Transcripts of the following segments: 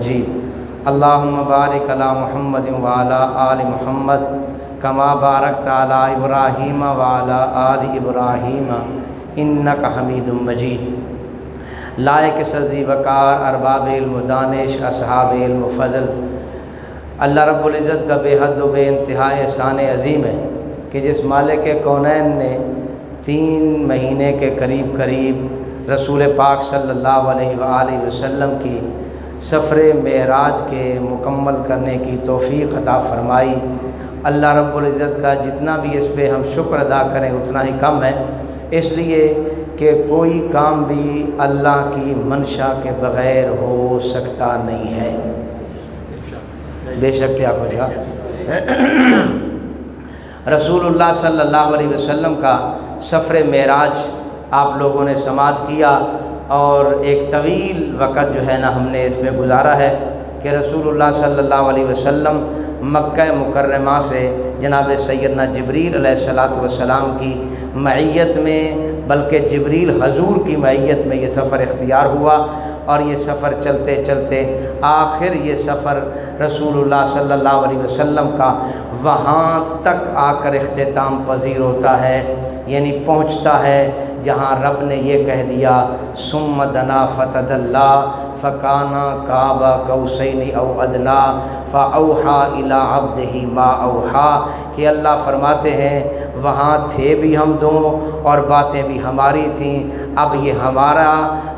مجید۔ اللہم بارک علی محمد وعلی آل محمد کما بارکت علی ابراہیم وعلی آل ابراہیم انک حمید مجید۔ لائق سزی وقار ارباب علم و دانش اصحاب علم و فضل، اللہ رب العزت کا بے حد و بے انتہا احسان عظیم ہے کہ جس مالک کونین نے 3 مہینے کے قریب رسول پاک صلی اللہ علیہ وآلہ وسلم کی سفر معراج کے مکمل کرنے کی توفیق عطا فرمائی۔ اللہ رب العزت کا جتنا بھی اس پہ ہم شکر ادا کریں اتنا ہی کم ہے، اس لیے کہ کوئی کام بھی اللہ کی منشا کے بغیر ہو سکتا نہیں ہے۔ بے شک کیا خوشا رسول اللہ صلی اللہ علیہ وسلم کا سفر معراج آپ لوگوں نے سماعت کیا، اور ایک طویل وقت جو ہے نا ہم نے اس پہ گزارا ہے کہ رسول اللہ صلی اللہ علیہ وسلم مکہ مکرمہ سے جناب سیدنا جبریل علیہ السلام کی معیت میں، بلکہ جبریل حضور کی معیت میں یہ سفر اختیار ہوا، اور یہ سفر چلتے چلتے آخر یہ سفر رسول اللہ صلی اللہ علیہ وسلم کا وہاں تک آ کر اختتام پذیر ہوتا ہے، یعنی پہنچتا ہے جہاں رب نے یہ کہہ دیا ثم دنا فتدلی فکانا قاب قوسین او ادنی فاوحی الی عبدہ ما اوحی، کہ اللہ فرماتے ہیں وہاں تھے بھی ہم دونوں اور باتیں بھی ہماری تھیں، اب یہ ہمارا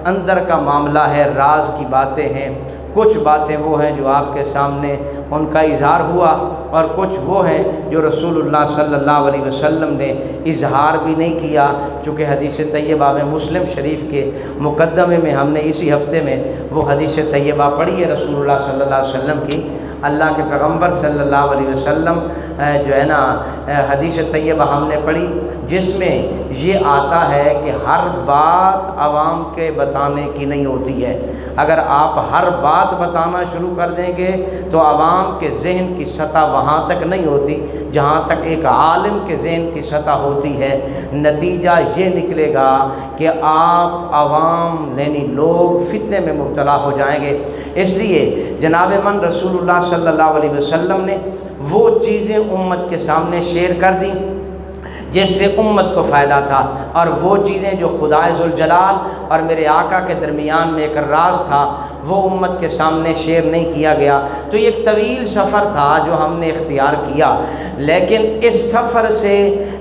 اندر کا معاملہ ہے، راز کی باتیں ہیں۔ کچھ باتیں وہ ہیں جو آپ کے سامنے ان کا اظہار ہوا، اور کچھ وہ ہیں جو رسول اللہ صلی اللہ علیہ وسلم نے اظہار بھی نہیں کیا، چونکہ حدیث طیبہ میں مسلم شریف کے مقدمے میں ہم نے اسی ہفتے میں وہ حدیث طیبہ پڑھی ہے رسول اللہ صلی اللہ علیہ وسلم کی۔ اللہ کے پیغمبر صلی اللہ علیہ وسلم جو ہے نا حدیث طیبہ ہم نے پڑھی، جس میں یہ آتا ہے کہ ہر بات عوام کے بتانے کی نہیں ہوتی ہے۔ اگر آپ ہر بات بتانا شروع کر دیں گے تو عوام کے ذہن کی سطح وہاں تک نہیں ہوتی جہاں تک ایک عالم کے ذہن کی سطح ہوتی ہے۔ نتیجہ یہ نکلے گا کہ آپ عوام یعنی لوگ فتنے میں مبتلا ہو جائیں گے۔ اس لیے جناب من رسول اللہ صلی اللہ علیہ وسلم نے وہ چیزیں امت کے سامنے شیئر کر دیں جس سے امت کو فائدہ تھا، اور وہ چیزیں جو خدائے ذوالجلال اور میرے آقا کے درمیان میں ایک راز تھا وہ امت کے سامنے شیئر نہیں کیا گیا۔ تو یہ ایک طویل سفر تھا جو ہم نے اختیار کیا، لیکن اس سفر سے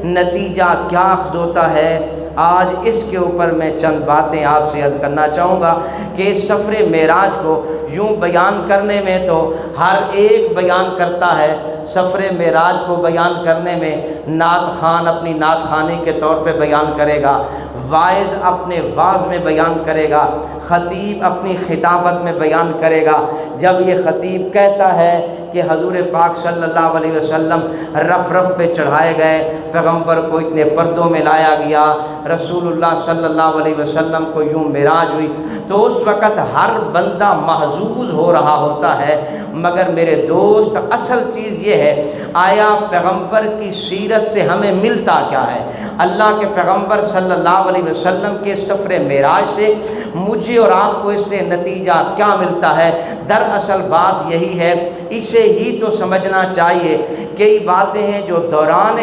نتیجہ کیا اخذ ہوتا ہے، آج اس کے اوپر میں چند باتیں آپ سے عرض کرنا چاہوں گا کہ اس سفر معراج کو یوں بیان کرنے میں تو ہر ایک بیان کرتا ہے، سفر معراج کو بیان کرنے میں نعت خوان اپنی نعت خوانی کے طور پہ بیان کرے گا، واعظ اپنے واعظ میں بیان کرے گا، خطیب اپنی خطابت میں بیان کرے گا۔ جب یہ خطیب کہتا ہے کہ حضور پاک صلی اللہ علیہ وسلم رف رف پہ چڑھائے گئے، پیغمبر کو اتنے پردوں میں لایا گیا، رسول اللہ صلی اللہ علیہ وسلم کو یوں معراج ہوئی، تو اس وقت ہر بندہ محظوظ ہو رہا ہوتا ہے۔ مگر میرے دوست اصل چیز یہ ہے، آیا پیغمبر کی سیرت سے ہمیں ملتا کیا ہے؟ اللہ کے پیغمبر صلی اللہ علیہ وسلم کے سفر معراج سے مجھے اور آپ کو اس سے نتیجہ کیا ملتا ہے؟ دراصل بات یہی ہے، اسے ہی تو سمجھنا چاہیے۔ کئی باتیں ہیں جو دوران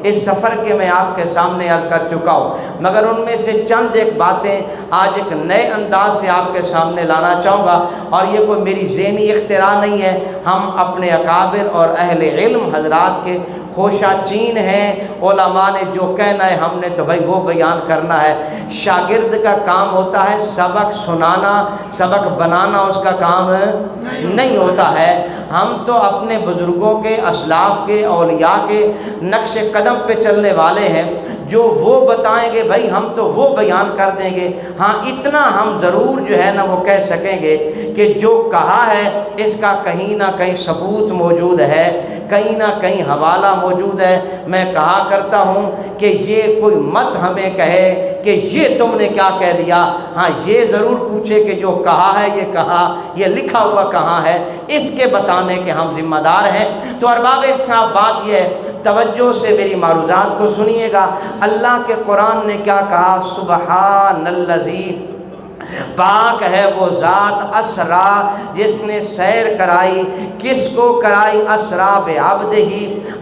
اس سفر کے میں آپ کے سامنے عرض کر چکا ہوں، مگر ان میں سے چند ایک باتیں آج ایک نئے انداز سے آپ کے سامنے لانا چاہوں گا، اور یہ کوئی میری ذہنی اختراع نہیں ہے، ہم اپنے اکابر اور اہل علم حضرات کے خوشہ چین ہیں، علماء نے جو کہنا ہے ہم نے تو بھائی وہ بیان کرنا ہے۔ شاگرد کا کام ہوتا ہے سبق سنانا، سبق بنانا اس کا کام نہیں ہوتا ہے۔ ہم تو اپنے بزرگوں کے، اسلاف کے، اولیاء کے نقش قدم پہ چلنے والے ہیں، جو وہ بتائیں گے بھائی ہم تو وہ بیان کر دیں گے۔ ہاں اتنا ہم ضرور جو ہے نا وہ کہہ سکیں گے کہ جو کہا ہے اس کا کہیں نہ کہیں ثبوت موجود ہے، کہیں نہ کہیں حوالہ موجود ہے۔ میں کہا کرتا ہوں کہ یہ کوئی مت ہمیں کہے کہ یہ تم نے کیا کہہ دیا، ہاں یہ ضرور پوچھے کہ جو کہا ہے یہ کہا، یہ لکھا ہوا کہاں ہے، اس کے بتانے کے ہم ذمہ دار ہیں۔ تو ارباب صاحب بات یہ ہے، توجہ سے میری معروضات کو سنیے گا۔ اللہ کے قرآن نے کیا کہا؟ سبحان الذی پاک ہے وہ ذات اسرا جس نے سیر کرائی، کس کو کرائی؟ اسرا بعبدہ،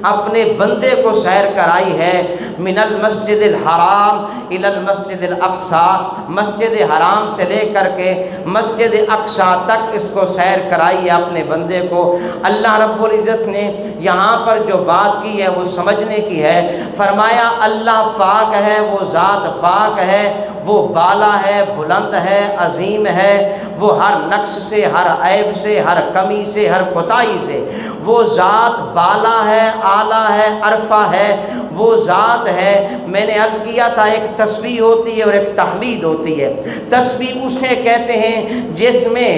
اپنے بندے کو سیر کرائی ہے، من المسجد الحرام الی المسجد الاقصی، مسجد حرام سے لے کر کے مسجد اقصی تک اس کو سیر کرائی ہے اپنے بندے کو۔ اللہ رب العزت نے یہاں پر جو بات کی ہے وہ سمجھنے کی ہے۔ فرمایا اللہ پاک ہے، وہ ذات پاک ہے، وہ بالا ہے، بلند ہے، عظیم ہے، وہ ہر نقص سے، ہر عیب سے، ہر کمی سے، ہر کوتاہی سے وہ ذات بالا ہے، اعلیٰ ہے، عرفہ ہے، وہ ذات ہے۔ میں نے عرض کیا تھا ایک تسبیح ہوتی ہے اور ایک تحمید ہوتی ہے۔ تسبیح اسے کہتے ہیں جس میں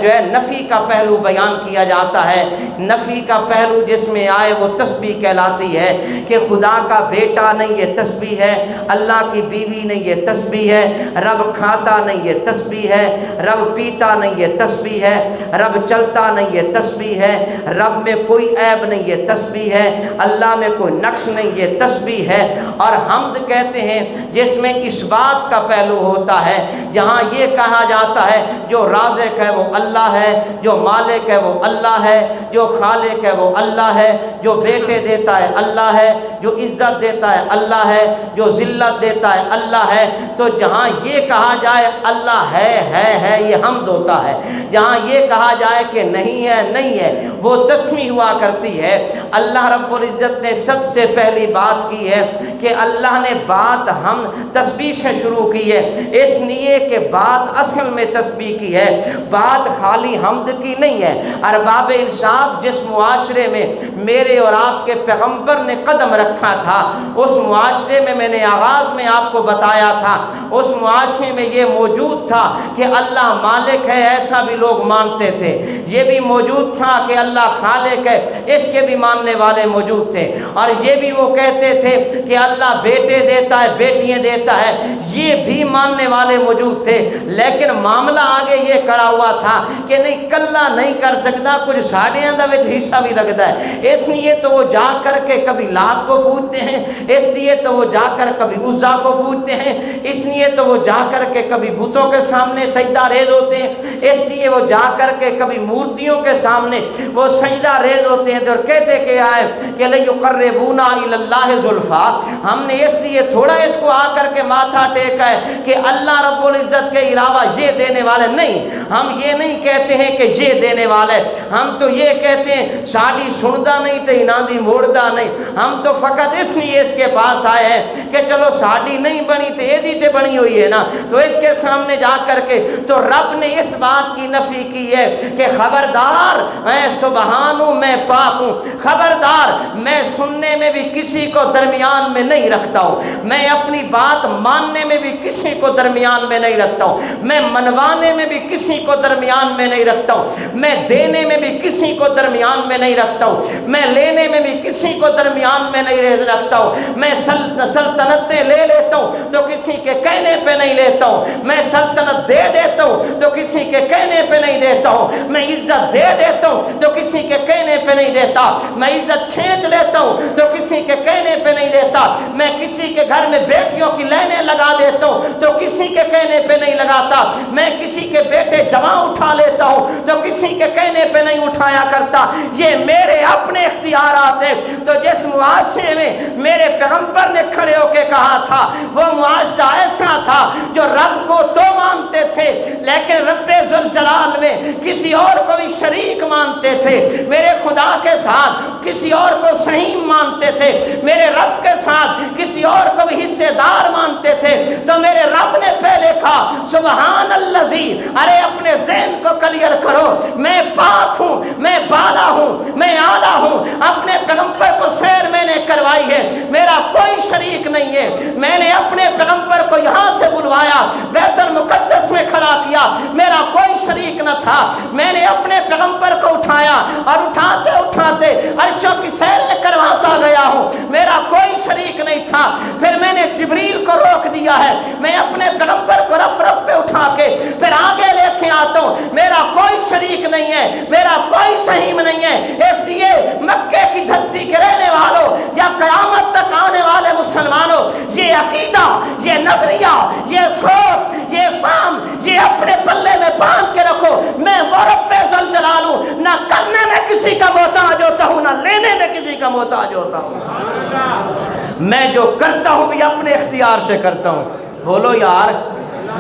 جو ہے نفی کا پہلو بیان کیا جاتا ہے، نفی کا پہلو جس میں آئے وہ تسبیح کہلاتی ہے، کہ خدا کا بیٹا نہیں یہ تسبیح ہے، اللہ کی بیوی نہیں یہ تسبیح ہے، رب کھاتا نہیں یہ تسبیح ہے، رب پیتا نہیں یہ تسبیح ہے، رب چلتا نہیں یہ تسبیح ہے، رب میں کوئی عیب نہیں یہ تسبیح ہے، اللہ میں کوئی نقص نہیں یہ تسبیح ہے۔ اور حمد کہتے ہیں جس میں اس بات کا پہلو ہوتا ہے، جہاں یہ کہا جاتا ہے جو رازق ہے وہ اللہ ہے، جو مالک ہے وہ اللہ ہے، جو خالق ہے وہ اللہ ہے، جو بیٹے دیتا ہے اللہ ہے، جو عزت دیتا ہے اللہ ہے، جو ذلت دیتا ہے اللہ ہے۔ تو جہاں یہ کہا جائے اللہ ہے یہ حمد ہوتا ہے، جہاں یہ کہا جائے کہ نہیں ہے نہیں ہے وہ تسبیح ہوا کرتی ہے۔ اللہ رب العزت نے سب سے پہلی بات کی ہے کہ اللہ نے بات ہم تسبیح سے شروع کی ہے، اس لیے کہ بات اصل میں تسبیح کی ہے، بات خالی حمد کی نہیں ہے۔ ارباب انصاف جس معاشرے میں میرے اور آپ کے پیغمبر نے قدم رکھا تھا، اس معاشرے میں نے آغاز میں آپ کو بتایا تھا، اس معاشرے میں یہ موجود تھا کہ اللہ مالک ہے، ایسا بھی لوگ مانتے تھے، یہ بھی موجود تھا کہ اللہ خالق ہے، اس کے بھی ماننے والے موجود تھے، اور یہ بھی وہ کہتے تھے کہ اللہ بیٹے دیتا ہے، بیٹیاں دیتا ہے، یہ بھی ماننے والے موجود تھے۔ لیکن معاملہ آگے یہ کھڑا ہوا تھا کہ نہیں کلا نہیں کر سکتا، کچھ ساڑھے اندر وچ حصہ بھی لگتا ہے، اس لیے تو وہ جا کر کے کبھی لات کو پوجتے ہیں، اس لیے تو وہ جا کر کبھی عزا کو پوجتے ہیں، اس لیے تو وہ جا کر کے کبھی بتوں کے سامنے سجدہ ریز ہوتے ہیں، اس لیے وہ جا کر کے کبھی مورتیوں کے سامنے وہ سجدہ ریز ہوتے ہیں، اور کہتے کہ آئے کہ لَيُقَرِّبُونَا إِلَى اللَّهِ زُلْفَىٰ، ہم نے اس لیے تھوڑا اس کو آ کر کے ماتھا ٹیکا ہے کہ اللہ رب العزت کے علاوہ یہ دینے والے نہیں، ہم یہ نہیں کہتے ہیں کہ یہ دینے والے، ہم تو یہ کہتے ہیں ساڑی سندا نہیں تے اناندی موڑدا نہیں، ہم تو فقط اس لیے اس کے پاس آئے ہیں کہ چلو ساڑی نہیں بنی تے ایدی تے بنی ہوئی ہے نا، تو اس کے سامنے جا کر کے تو رب نے اس بات کی نفی کی ہے کہ خبردار میں سبحان ہوں، میں پاک ہوں، خبردار میں سننے میں بھی کسی کو درمیان میں نہیں رکھتا ہوں، میں اپنی بات ماننے میں بھی کسی کو درمیان میں نہیں رکھتا ہوں، میں منوانے میں بھی کسی کو درمیان میں نہیں رکھتا ہوں، میں دینے میں بھی کسی کو درمیان میں نہیں رکھتا ہوں، میں لینے میں بھی کسی کو درمیان میں نہیں رکھتا ہوں، میں سلطنتیں لے لیتا ہوں تو کسی کے کہنے پہ نہیں لیتا ہوں، میں سلطنت دے دیتا ہوں تو کسی کے کہنے پہ نہیں دیتا ہوں، میں عزت دے دیتا ہوں تو کسی کے کہنے پہ نہیں دیتا، میں عزت کھینچ لیتا ہوں تو کسی کے کہنے پہ نہیں دیتا، میں کسی کے گھر میں بیٹیوں کی لائنیں لگا دیتا ہوں تو کسی کے کہنے پہ نہیں لگاتا، میں کسی کے بیٹے جوان اٹھا لیتا ہوں تو کسی کے کہنے پہ نہیں اٹھایا کرتا، یہ میرے اپنے اختیارات ہیں۔ تو جس معاشرے میں میرے پیغمبر نے کھڑے ہو کے کہا تھا وہ معاشرہ ایسا تھا جو رب کو تو مانتے تھے لیکن رب ذوالجلال میں کسی اور کو بھی شریک مانتے تھے، میرے خدا کے ساتھ کسی اور کو صحیح مانتے تھے، میرے رب کے ساتھ کسی اور کو بھی حصے دار مانتے تھے، تو میرے رب نے پہلے کہا سبحان اللذی، ارے اپنے ذہن کو کلیئر کرو، میں پاک ہوں، میں بالا ہوں، میں اعلیٰ ہوں، اپنے پیغمبر کو سیر میں نے کروائی ہے، میرا کوئی شریک نہیں ہے، میں نے اپنے پیغمبر کو یہاں سے بلوایا، بیت المقدس میں کھڑا کیا، میرا کوئی شریک نہ تھا، میں نے اپنے پیغمبر کو اٹھایا اور اٹھاتے اٹھاتے عرشوں کی سیریں کرواتا گیا ہوں، میرا کوئی شریک نہیں تھا، پھر میں نے جبریل کو روک دیا ہے، میں اپنے پیغمبر کو رف رف پہ اٹھا کے پھر آگے لے کے آتا ہوں، میرا کوئی شریک نہیں ہے، میرا کوئی سہیم نہیں ہے، اس لیے مکے کی دھرتی کے رہنے والوں یا قیامت تک آنے والے مسلمانوں، یہ یہ عقیدہ، یہ نظریہ، یہ سوچ، یہ فہم، یہ اپنے پلے میں باندھ کے رکھو، میں وہ رب ذوالجلال ہوں، نہ کرنے میں کسی کا محتاج ہوتا ہوں، نہ لینے میں کسی کا محتاج ہوتا ہوں، میں جو کرتا ہوں بھی اپنے اختیار سے کرتا ہوں۔ بولو یار،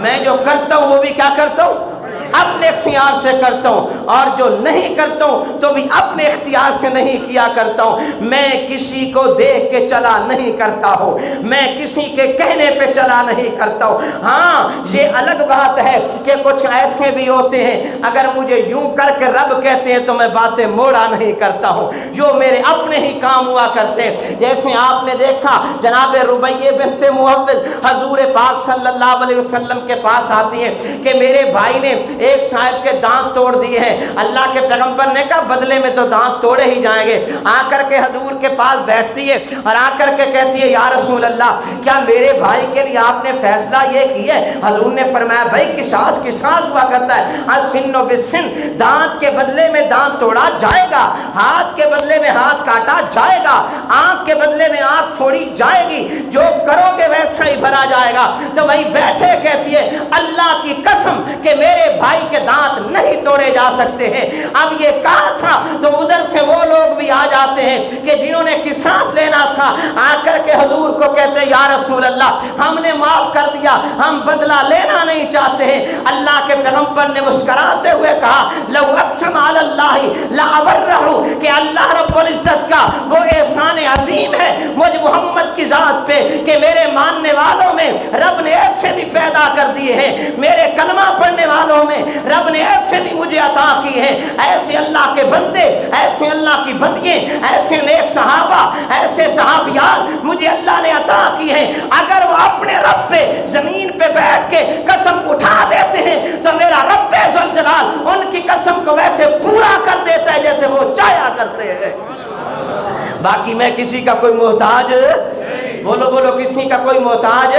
میں جو کرتا ہوں وہ بھی کیا کرتا ہوں؟ اپنے اختیار سے کرتا ہوں، اور جو نہیں کرتا ہوں تو بھی اپنے اختیار سے نہیں کیا کرتا ہوں۔ میں کسی کو دیکھ کے چلا نہیں کرتا ہوں، میں کسی کے کہنے پہ چلا نہیں کرتا ہوں۔ ہاں یہ الگ بات ہے کہ کچھ ایسے بھی ہوتے ہیں اگر مجھے یوں کر کے رب کہتے ہیں تو میں باتیں موڑا نہیں کرتا ہوں، جو میرے اپنے ہی کام ہوا کرتے ہیں۔ جیسے آپ نے دیکھا جناب ربیہ بنت معوذ حضور پاک صلی اللہ علیہ وسلم کے پاس آتی ہیں کہ میرے بھائی نے ایک صاحب کے دانت توڑ دیے ہیں۔ اللہ کے پیغمبر نے کہا بدلے میں تو دانت توڑے ہی جائیں گے۔ آ کر کے حضور کے پاس بیٹھتی ہے اور آ کر کے کہتی ہے یا رسول اللہ کیا میرے بھائی کے لیے آپ نے فیصلہ یہ کیا ہے؟ حضور نے فرمایا بھائی قصاص قصاص ہوا کرتا ہے، السن بالسن، دانت کے بدلے میں دانت توڑا جائے گا، ہاتھ کے بدلے میں ہاتھ کاٹا جائے گا، آنکھ کے بدلے میں آنکھ پھوڑی جائے گی، جو کرو گے ویسا ہی بھرا جائے گا۔ تو وہی بیٹھے کہتی ہے اللہ کی قسم کہ میرے بھائی کے دانت نہیں توڑے جا سکتے ہیں۔ اب یہ کہا تھا تو ادھر سے وہ لوگ بھی آ جاتے ہیں کہ جنہوں نے قصاص لینا تھا، آ کر کے حضور کو کہتے ہیں یا رسول اللہ ہم نے معاف کر دیا، ہم بدلہ لینا نہیں چاہتے ہیں۔ اللہ کے پیغمبر نے مسکراتے ہوئے کہا لو اقسم علی اللہ لابرہ، کہ اللہ رب العزت کا وہ احسان عظیم ہے مجھ محمد کی ذات پہ کہ میرے ماننے والوں میں رب نے ایسے بھی پیدا کر دیے ہیں، میرے کلمہ پڑھنے والوں میں رب نے ایسے بھی مجھے عطا کی ہیں، ایسے اللہ کے بندے، ایسے اللہ کی بندیاں، ایسے نیک صحابہ، ایسے صحابیات مجھے اللہ نے عطا کی ہیں۔ اگر وہ اپنے رب پہ زمین پہ بیٹھ کے قسم اٹھا دیتے ہیں تو میرا رب ذوالجلال ان کی قسم کو ویسے پورا کر دیتا ہے جیسے وہ چاہا کرتے ہیں۔ باقی میں کسی کا کوئی محتاج، بولو بولو کسی کا کوئی محتاج،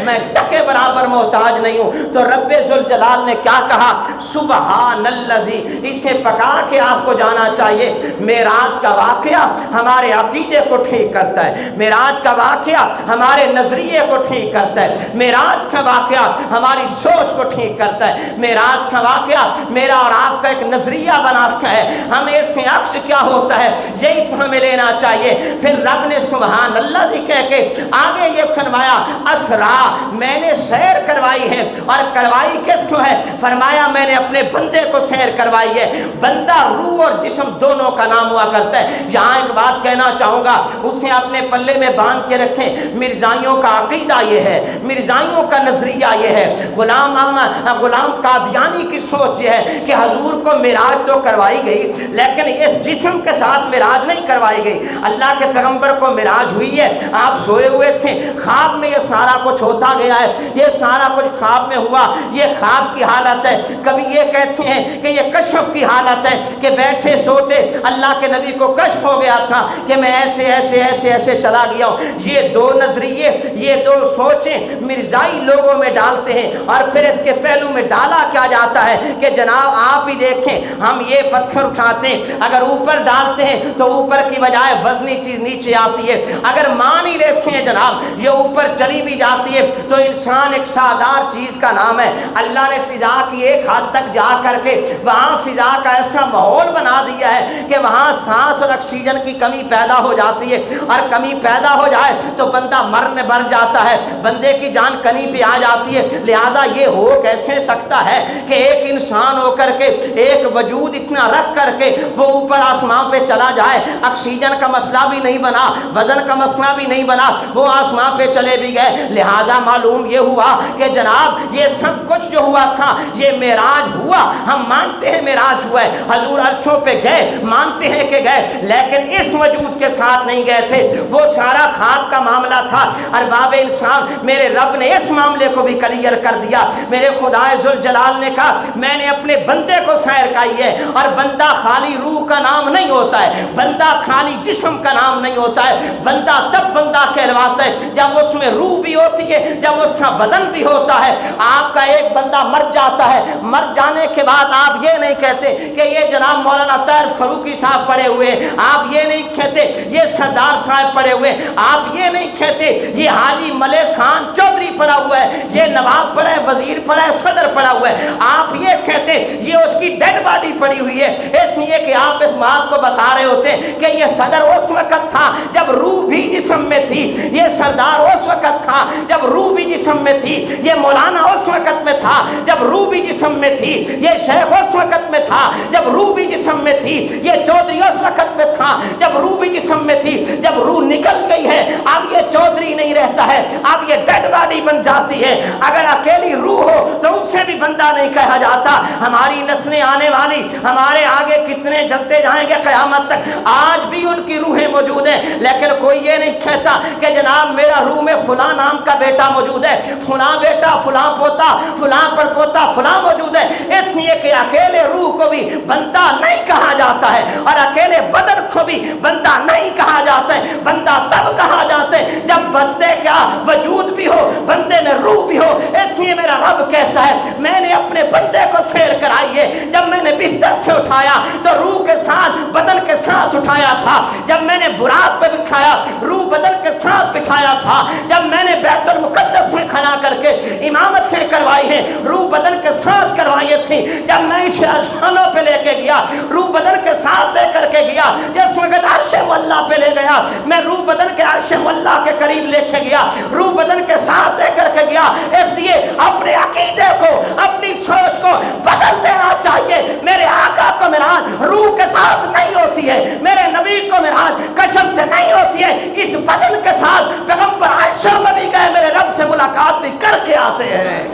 میں ٹکے برابر محتاج نہیں ہوں۔ تو رب ذوالجلال نے کیا کہا سبحان الذی، اسے پکا کے آپ کو جانا چاہیے۔ معراج کا واقعہ ہمارے عقیدے کو ٹھیک کرتا ہے، معراج کا واقعہ ہمارے نظریے کو ٹھیک کرتا ہے، معراج کا واقعہ ہماری سوچ کو ٹھیک کرتا ہے، معراج کا واقعہ میرا اور آپ کا ایک نظریہ بناتا ہے، ہمیں اس سے عکس کیا ہوتا ہے یہی تو ہمیں لینا چاہیے۔ پھر رب نے سبحان اللہ کہہ کے آگے یہ فرمایا اسرا، میں نے سیر کروائی ہے، اور کروائی کس کو ہے؟ فرمایا میں نے اپنے بندے کو سیر کروائی ہے۔ بندہ روح اور جسم دونوں کا نام ہوا کرتا ہے۔ یہاں ایک بات کہنا چاہوں گا، اسے اپنے پلے میں باندھ کے رکھیں، مرزائیوں کا عقیدہ یہ ہے، مرزائیوں کا نظریہ یہ ہے، غلام قادیانی کی سوچ یہ ہے کہ حضور کو معراج تو کروائی گئی لیکن اس جسم کے ساتھ معراج نہیں کروائی گئی۔ اللہ کے پیغمبر کو معراج ہوئی ہے، آپ سوئے ہوئے تھے، خواب میں یہ سارا کچھ ہوتا گیا ہے، یہ سارا کچھ خواب میں ہوا، یہ خواب کی حالت ہے۔ کبھی یہ کہتے ہیں کہ یہ کشف کی حالت ہے کہ بیٹھے سوتے اللہ کے نبی کو کشف ہو گیا تھا کہ میں ایسے ایسے ایسے ایسے چلا گیا ہوں۔ یہ دو نظریے، یہ دو سوچیں مرزائی لوگوں میں ڈالتے ہیں، اور پھر اس کے پہلو میں ڈالا کیا جاتا ہے کہ جناب آپ ہی دیکھیں، ہم یہ پتھر اٹھاتے ہیں، اگر اوپر ڈالتے ہیں تو اوپر کی بجائے وزنی چیز نیچے آتی ہے، اگر مان ہی لیتے ہیں جناب یہ اوپر چلی بھی جاتی ہے تو انسان ایک سادار چیز کا نام ہے۔ اللہ نے فضا کی ایک حد تک جا کر کے وہاں فضا کا ایسا ماحول بنا دیا ہے کہ وہاں سانس اور آکسیجن کی کمی پیدا ہو جاتی ہے، اور کمی پیدا ہو جائے تو بندہ مرنے بھر جاتا ہے، بندے کی جان کنی پہ آ جاتی ہے۔ لہذا یہ ہو کیسے سکتا ہے کہ ایک انسان ہو کر کے ایک وجود اتنا رکھ کر کے وہ اوپر آسمان پہ چلا جائے، آکسیجن کا مسئلہ بھی نہیں بنا، وزن کا مسئلہ بھی نہیں بنا، وہ آسمان پہ چلے بھی گئے۔ لہذا معلوم یہ ہوا کہ جناب یہ سب کچھ جو ہوا تھا یہ معراج ہوا، ہم مانتے ہیں معراج ہوا ہے، حضور عرشوں پہ گئے، مانتے ہیں کہ گئے، لیکن اس وجود کے ساتھ نہیں گئے تھے، وہ سارا خواب کا معاملہ تھا۔ ارباب انسان میرے رب نے اس معاملے کو بھی کلیئر کر دیا۔ میرے خدا ذوالجلال نے کہا میں نے اپنے بندے کو سیر کرائی ہے، اور بندہ خالی روح کا نام نہیں ہوتا ہے، بندہ خالی جسم کا نام نہیں ہوتا ہے، بندہ تب بندہ کہلواتا ہے جب اس میں روح بھی ہوتی ہے جب اس کا بدن بھی ہوتا ہے. آپ کا ایک بندہ مر جاتا ہے, مر جانے کے بعد آپ یہ نہیں کہتے کہ یہ جناب مولانا طاہر فاروقی صاحب پڑے ہوئے, آپ یہ نہیں کہتے یہ سردار صاحب پڑے ہوئے, آپ یہ نہیں کہتے یہ حاجی ملک خان چودھری پڑا ہوا ہے, یہ نواب پڑا ہے, وزیر پڑا ہے, صدر پڑا ہوا ہے. آپ یہ کہتے یہ اس کی ڈیڈ باڈی پڑی ہوئی ہے, اس لیے کہ آپ اس بات کو بتا رہے ہوتے کہ یہ صدر اس وقت تھا جب روح بھی جسم میں تھی, یہ سردار اس وقت تھا جب روح بھی جسم میں تھی, یہ مولانا اس وقت میں تھا جب روح بھی جسم میں تھی, یہ شیخ اس وقت میں تھا جب روح بھی جسم میں تھی, یہ چودھری اس وقت میں تھا جب روح بھی جسم میں تھی. جب روح نکل گئی ہے اب یہ چودھری نہیں رہتا ہے, اب یہ ڈیڈ باڈی بن جاتی ہے. اگر اکیلی روح ہو تو اس سے بھی بندہ نہیں کہا جاتا. ہماری نسلیں آنے والی ہمارے آگے کتنے چلتے جائیں گے قیامت تک, آج بھی ان کی روحیں موجود ہیں, لیکن کوئی یہ نہیں کہتا کہ جناب میرا روح میں فلاں نام کا بیٹا موجود ہے, فلاں بیٹا, فلاں پوتا, فلاں پر پوتا, فلاں موجود ہے. اس لیے کہ اکیلے روح کو بھی بندہ نہیں کہا جاتا ہے اور اکیلے بدن کو بھی بندہ نہیں کہا جاتا ہے. بندہ تب کہا جاتا ہے جب بندے کا وجود بھی ہو, بندے میں روح بھی ہو. اس لیے میرا رب کہتا ہے میں نے اپنے بندے کو سیر کرائی ہے. جب میں نے بستر سے اٹھایا تو روح کے ساتھ بدن کے ساتھ اٹھایا تھا, جب میں نے براق پہ بٹھایا روح بدن کے ساتھ بٹھایا تھا, جب میں نے بیت المقدس میں کھڑا کر کے امامت سے کروائی ہے روح بدن کے ساتھ کروائی تھی, جب میں اسے اذہانوں پہ لے کے گیا روح بدن کے ساتھ لے کر کے گیا, جس وقت عرش مولا پہ لے گیا میں روح بدن کے عرش مولا کے قریب لے کے گیا, روح بدن کے ساتھ لے کر کے گیا. اس لیے اپنے عقیدے کو, اپنی سوچ کو بدل دینا چاہیے. میرے آقا کو معراج روح کے ساتھ نہیں ہوتی ہے, میرے نبی کو معراج کشف سے نہیں ہوتی ہے, اس بدن کے ساتھ پیغمبر عائشہ میں بھی گئے, میرے رب سے ملاقات بھی کر کے آتے ہیں.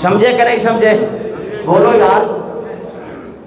سمجھے کہ نہیں سمجھے؟ بولو یار,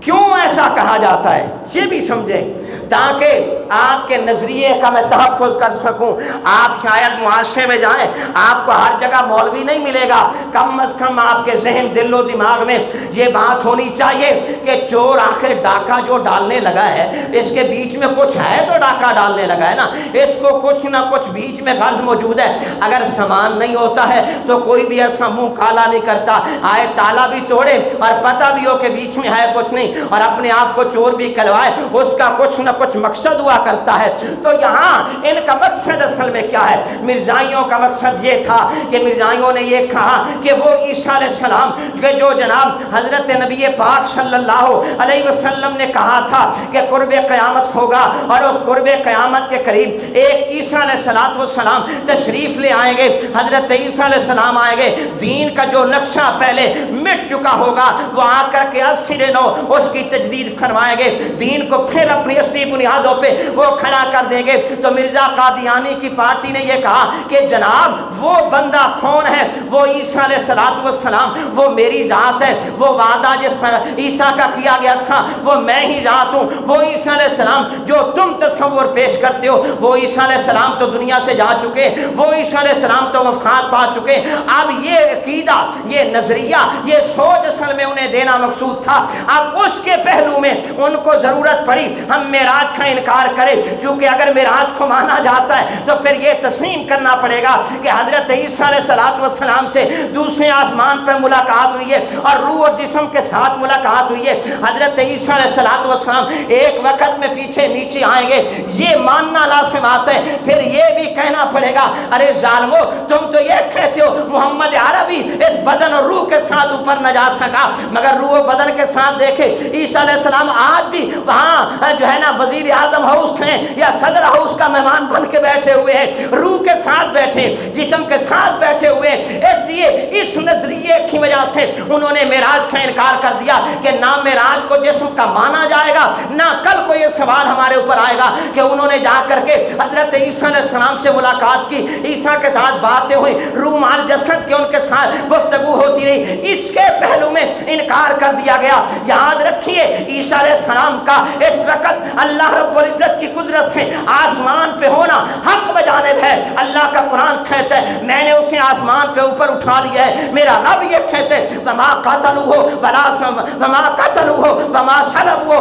کیوں ایسا کہا جاتا ہے یہ بھی سمجھیں تاکہ آپ کے نظریے کا میں تحفظ کر سکوں. آپ شاید معاشرے میں جائیں, آپ کو ہر جگہ مولوی نہیں ملے گا, کم از کم آپ کے ذہن دل و دماغ میں یہ بات ہونی چاہیے کہ چور آخر ڈاکہ جو ڈالنے لگا ہے اس کے بیچ میں کچھ ہے تو ڈاکہ ڈالنے لگا ہے نا, اس کو کچھ نہ کچھ بیچ میں غرض موجود ہے. اگر سامان نہیں ہوتا ہے تو کوئی بھی ایسا منہ کالا نہیں کرتا, آئے تالا بھی توڑے اور پتہ بھی ہو کہ بیچ میں ہے کچھ نہیں اور اپنے آپ کو چور بھی کہلوائے, اس کا کچھ نہ کچھ مقصد ہوا کرتا ہے. تو یہاں ان کا مقصد اصل میں کیا ہے؟ مرزائیوں کا مقصد یہ تھا کہ مرزائیوں نے یہ کہا کہ وہ عیسیٰ علیہ السلام جو جناب حضرت نبی پاک صلی اللہ علیہ وسلم نے کہا تھا کہ قرب قیامت ہوگا اور اس قرب قیامت کے قریب ایک عیسیٰ علیہ السلام تشریف لے آئیں گے. حضرت عیسیٰ علیہ السلام آئیں گے, دین کا جو نقشہ پہلے مٹ چکا ہوگا وہ آ کر کے سرے نو اس کی تجدید فرمائیں گے, دین کو پھر اپنی اصلی بنیادوں پہ وہ کھڑا کر دیں گے. تو مرزا قادیانی کی پارٹی نے یہ کہا کہ جناب وہ بندہ کون ہے؟ وہ عیسیٰ علیہ السلام, وہ میری ذات ہے, وہ وعدہ جس عیسیٰ کا کیا گیا تھا وہ میں ہی ذات ہوں. وہ عیسیٰ علیہ السلام جو تم تصور پیش کرتے ہو وہ عیسیٰ علیہ السلام تو دنیا سے جا چکے, وہ عیسیٰ علیہ السلام تو وفات پا چکے. اب یہ عقیدہ, یہ نظریہ, یہ سوچ اصل میں انہیں دینا مقصود تھا. اب اس کے پہلو میں ان کو ضرورت پڑی ہم معراج کا انکار کریں, چونکہ اگر معراج کو مانا جاتا ہے تو پھر یہ تسلیم کرنا پڑے گا کہ حضرت عیسیٰ علیہ السلام سے دوسرے آسمان پہ ملاقات ہوئی ہے اور روح اور جسم کے ساتھ ملاقات ہوئی ہے. حضرت عیسیٰ علیہ السلام ایک وقت میں پیچھے نیچے آئیں گے, یہ ماننا لازم آتا ہے. پھر یہ بھی کہنا پڑے گا ارے ظالمو تم تو یہ کہتے ہو محمد عربی اس بدن اور روح کے ساتھ اوپر نہ جا سکا, مگر روح و بدن کے ساتھ دیکھے عیسیٰ علیہ السلام آج بھی وہاں جو ہے نا وزیر اعظم ہاؤس ہیں یا صدر ہاؤس کا مہمان بن کے بیٹھے ہوئے ہیں, روح کے ساتھ بیٹھے, جسم کے ساتھ بیٹھے ہوئے. اس لیے اس نظریے کی وجہ سے انہوں نے معراج کا انکار کر دیا کہ نہ معراج کو جسم کا مانا جائے گا, نہ کل کو یہ سوال ہمارے اوپر آئے گا کہ انہوں نے جا کر کے حضرت عیسیٰ علیہ السلام سے ملاقات کی, عیسیٰ کے ساتھ باتیں ہوئی, روح مال جسد کے ان کے ساتھ گفتگو ہوتی رہی. اس کے پہلو میں انکار کر دیا گیا. یاد رکھیے عیسیٰ علیہ السلام کا اس وقت اللہ رب العزت کی قدرت سے آسمان پہ ہونا حق بجانب ہے. اللہ کا قرآن کہتا ہے میں نے اسے آسمان پہ اوپر اٹھا لیا ہے. میرا رب یہ کہتے وما قتلوہ وما صلبوہ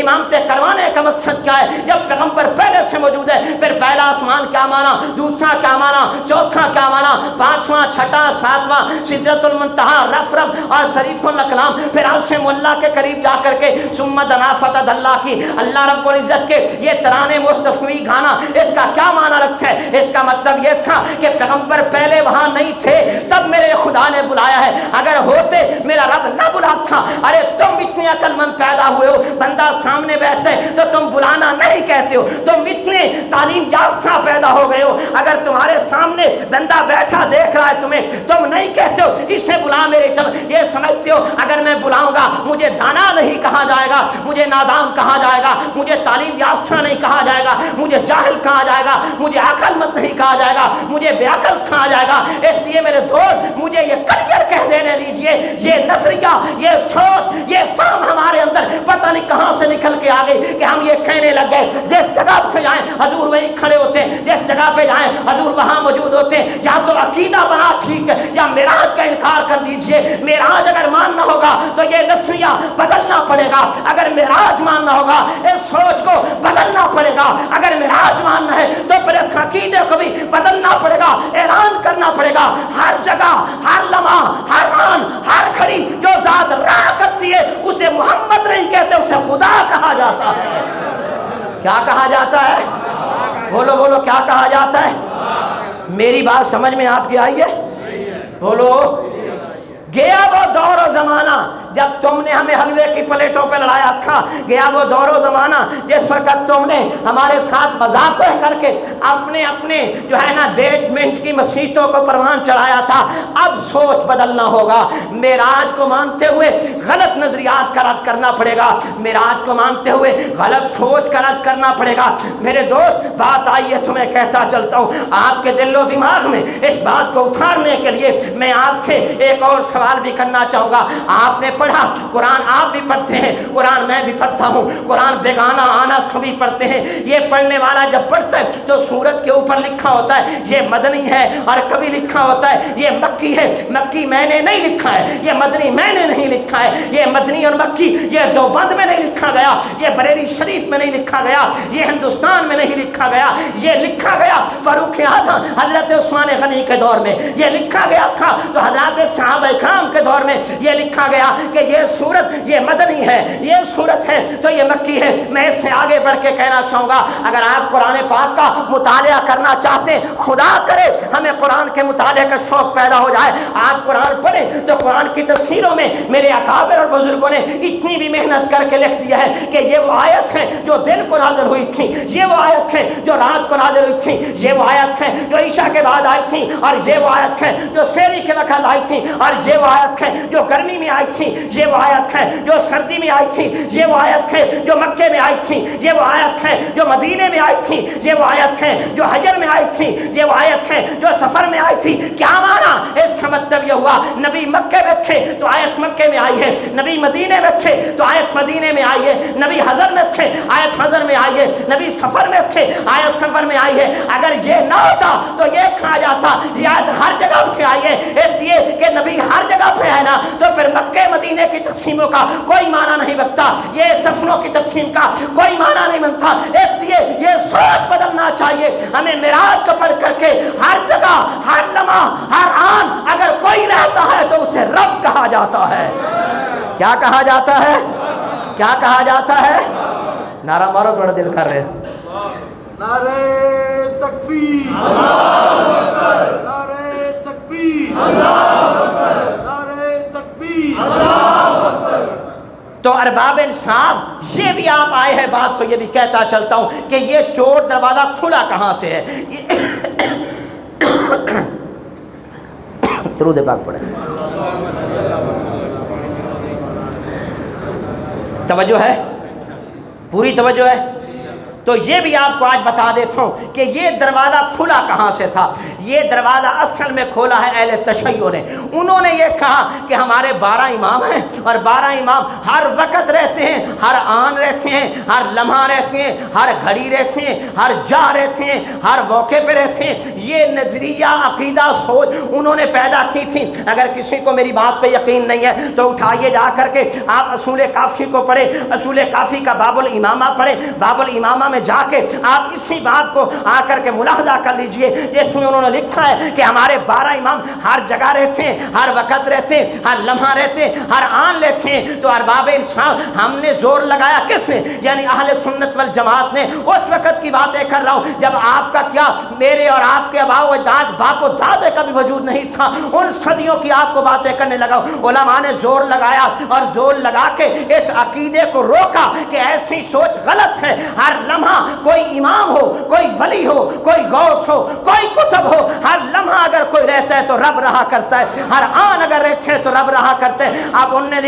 امامت کروانے کا مقصد کیا ہے؟ جب پیغمبر پہلے سے موجود ہے پھر پہلا آسمان کیا مانا، دوسرا کیا مانا، چوتھا کیا مانا، پانچواں، چھٹا، ساتواں، سدرۃ المنتہا، رفرف اور شریف الاقلام، پھر عرش اللہ کے قریب جا کر کے ثم دنا فتد اللہ کی، اللہ رب العزت کے یہ ترانے مستفی گانا، اس کا کیا معنی رکھا ہے؟ اس کا مطلب یہ تھا کہ پیغمبر پہلے وہاں نہیں تھے تب میرے خدا نے بلایا ہے، اگر ہوتے میرا رب نہ بلاتا، ارے تم اتنے عقل مند پیدا ہوئے ہو، بندہ سامنے بیٹھتے تو تم بلانا نہیں کہتے ہو، تم اتنے تعلیم یافتہ پیدا ہو گئے ہو، اگر تمہارے سامنے بندہ بیٹھا دیکھ رہا ہے تمہیں، تم نہیں کہتے ہو اسے بلا میرے، تم یہ سمجھتے ہو اگر میں بلاؤں گا مجھے دانا نہیں کہا جائے گا، مجھے نادان کہا جائے گا، مجھے تعلیم یافتہ نہیں کہا جائے گا، مجھے جاہل کہا جائے گا، مجھے عقل مند نہیں کہا جائے گا، مجھے بے عقل کہا جائے گا۔ اس لیے میرے دوست مجھے یہ کلیئر کہہ دینے دیجئے، یہ نظریہ، یہ سوچ، یہ فہم ہمارے اندر پتہ نہیں کہاں سے نکل کے آ گئی کہ ہم یہ کہنے لگ گئے جس جگہ پہ جائیں حضور وہیں کھڑے ہوتے ہیں، جس جگہ پہ جائیں حضور وہاں موجود ہوتے ہیں۔ یا تو عقیدہ بنا ٹھیک ہے، یا معراج کا انکار کر دیجئے۔ معراج اگر ماننا ہوگا تو یہ نظریہ بدلنا پڑے گا، اگر معراج ماننا ہوگا اس سوچ کو بدلنا پڑے گا، اگر معراج ماننا ہے تو پھر اس عقیدے کو بھی بدلنا پڑے گا، اعلان کرنا پڑے گا۔ ہر جگہ، ہر لمحہ، ہر آن، ہر گھڑی جو ذات راہ کرتی ہے اسے محمد نہیں کہتے، اسے خدا کہا جاتا ہے۔ کیا کہا جاتا ہے؟ بولو بولو، کیا کہا جاتا ہے؟ میری بات سمجھ میں آپ کی آئی ہے؟ بولو۔ گیا وہ دور و زمانہ جب تم نے ہمیں حلوے کی پلیٹوں پہ لڑایا تھا، گیا وہ دور و زمانہ جس وقت تم نے ہمارے ساتھ مذاق کر کے اپنے جو ہے نا 1.5 منٹ کی مسیحتوں کو پروان چڑھایا تھا۔ اب سوچ بدلنا ہوگا، معراج کو مانتے ہوئے غلط نظریات کا رد کرنا پڑے گا، معراج کو مانتے ہوئے غلط سوچ کا رد کرنا پڑے گا۔ میرے دوست بات آئیے تمہیں کہتا چلتا ہوں، آپ کے دل و دماغ میں اس بات کو اتارنے کے لیے میں آپ سے ایک اور سوال بھی کرنا چاہوں گا۔ آپ نے پڑھا، قرآن آپ بھی پڑھتے ہیں، قرآن میں بھی پڑھتا ہوں، قرآن بیگانہ آنا سبھی پڑھتے ہیں۔ یہ پڑھنے والا جب پڑھتا ہے تو سورت کے اوپر لکھا ہوتا ہے یہ مدنی ہے، اور کبھی لکھا ہوتا ہے یہ مکی ہے۔ مکی میں نے نہیں لکھا ہے، یہ مدنی میں نے نہیں لکھا ہے، یہ مدنی اور مکی یہ دیوبند میں نہیں لکھا گیا، یہ بریلی شریف میں نہیں لکھا گیا، یہ ہندوستان میں نہیں لکھا گیا، یہ لکھا گیا فاروق اعظم حضرت عثمان غنی کے دور میں، یہ لکھا گیا تھا تو حضرات صحابہ کرام کے دور میں یہ لکھا گیا کہ یہ سورت یہ مدنی ہے، یہ سورت ہے تو یہ مکی ہے۔ میں اس سے آگے بڑھ کے کہنا چاہوں گا، اگر آپ قرآن پاک کا مطالعہ کرنا چاہتے ہیں، خدا کرے ہمیں قرآن کے مطالعے کا شوق پیدا ہو جائے، آپ قرآن پڑھیں تو قرآن کی تفسیروں میں میرے اکابر اور بزرگوں نے اتنی بھی محنت کر کے لکھ دیا ہے کہ یہ وہ آیت ہے جو دن کو نازل ہوئی تھی، یہ وہ آیت ہے جو رات کو نازل ہوئی تھی، یہ وہ آیت ہے جو عشاء کے بعد آئی تھی، اور یہ وہ آیت ہے جو سحری کے وقت آئی تھی، اور یہ وہ آیت ہے جو گرمی میں آئی تھی، یہ وہ آیت ہے جو سردی میں آئی تھی، یہ وہ آیت ہے جو مکے میں آئی تھی، یہ وہ آیت ہے جو مدینے میں آئی تھی، یہ وہ آیت ہے جو حجر میں آئی تھی، یہ وہ آیت ہے جو سفر میں آئی تھی۔ کیا مانا؟ اس کا مطلب یہ ہوا نبی مکے میں تھے تو آیت مکے میں آئی ہے، نبی مدینے میں تھے تو آیت مدینے میں آئی ہے، نبی حضر میں تھے آیت حضر میں آئی ہے، نبی سفر میں تھے آیت سفر میں آئی ہے۔ اگر یہ نہ ہوتا تو یہ کہا جاتا یہ آیت ہر جگہ پہ آئی ہے، اس لیے کہ نبی ہر جگہ پہ ہے نا، تو پھر مکے مدینے کی تقسیموں کا کوئی معنی نہیں بنتا، یہ سفروں کی تقسیم کا کوئی معنی نہیں بنتا۔ اس لیے یہ سوچ بدلنا چاہیے، ہمیں معراج کو پڑھ کر کے ہر جگہ، ہر لمحہ، ہر آن اگر کوئی رہتا ہے تو اسے رب کہا جاتا ہے۔ کیا کہا جاتا ہے؟ کیا کہا جاتا ہے؟ نعرہ مارو، بڑا دل کر رہے ہیں۔ نعرہ تکبیر، اللہ اکبر، نعرہ تکبیر، اللہ اکبر، نعرہ تکبیر، اللہ اکبر۔ تو ارباب انصاف یہ بھی آپ آئے ہیں بات تو یہ بھی کہتا چلتا ہوں کہ یہ چور دروازہ کھلا کہاں سے ہے؟ درود پاک پڑھیں۔ توجہ ہے؟ پوری توجہ ہے؟ تو یہ بھی آپ کو آج بتا دیتا ہوں کہ یہ دروازہ کھلا کہاں سے تھا۔ یہ دروازہ اصل میں کھولا ہے اہل تشیع نے۔ انہوں نے یہ کہا کہ ہمارے 12 امام ہیں اور 12 امام ہر وقت رہتے ہیں، ہر آن رہتے ہیں، ہر لمحہ رہتے ہیں، ہر گھڑی رہتے ہیں، ہر جا رہتے ہیں، ہر موقع پہ رہتے ہیں۔ یہ نظریہ، عقیدہ، سوچ انہوں نے پیدا کی تھی۔ اگر کسی کو میری بات پہ یقین نہیں ہے تو اٹھائیے جا کر کے آپ اصول کافی کو پڑھیں، اصول کافی کا باب الامامہ پڑھیں۔ باب الامامہ میں جا کے آپ اسی بات کو آ کر کے ملاحظہ کر لیجئے، جس میں انہوں نے لکھا ہے کہ ہمارے 12 امام ہر جگہ رہتے ہیں، ہر وقت رہتے ہیں، ہر لمحہ رہتے ہیں، ہر آن لیتے ہیں۔ تو ارباب انصاف ہم نے زور لگایا کس نے؟ یعنی اہل سنت والجماعت نے۔ اس وقت کی باتیں کر رہا ہوں جب آپ کا کیا، میرے اور آپ کے آباء و اجداد، باپ و دادے کا بھی وجود نہیں تھا۔ ان صدیوں کی آپ کو باتیں کرنے لگا۔ علماء نے زور لگایا اور زور لگا کے اس عقیدے کو روکا کہ ایسی سوچ غلط ہے۔ ہر لمحہ کوئی امام ہو، کوئی ولی ہو، کوئی غوث ہو، کوئی کتب ہو، ہر لمحہ اگر کوئی رہتا ہے تو رب رہا کرتا ہے، ہر آن اگر رہتے ہیں تو رب رہا کرتے ہیں۔ اب انہوں نے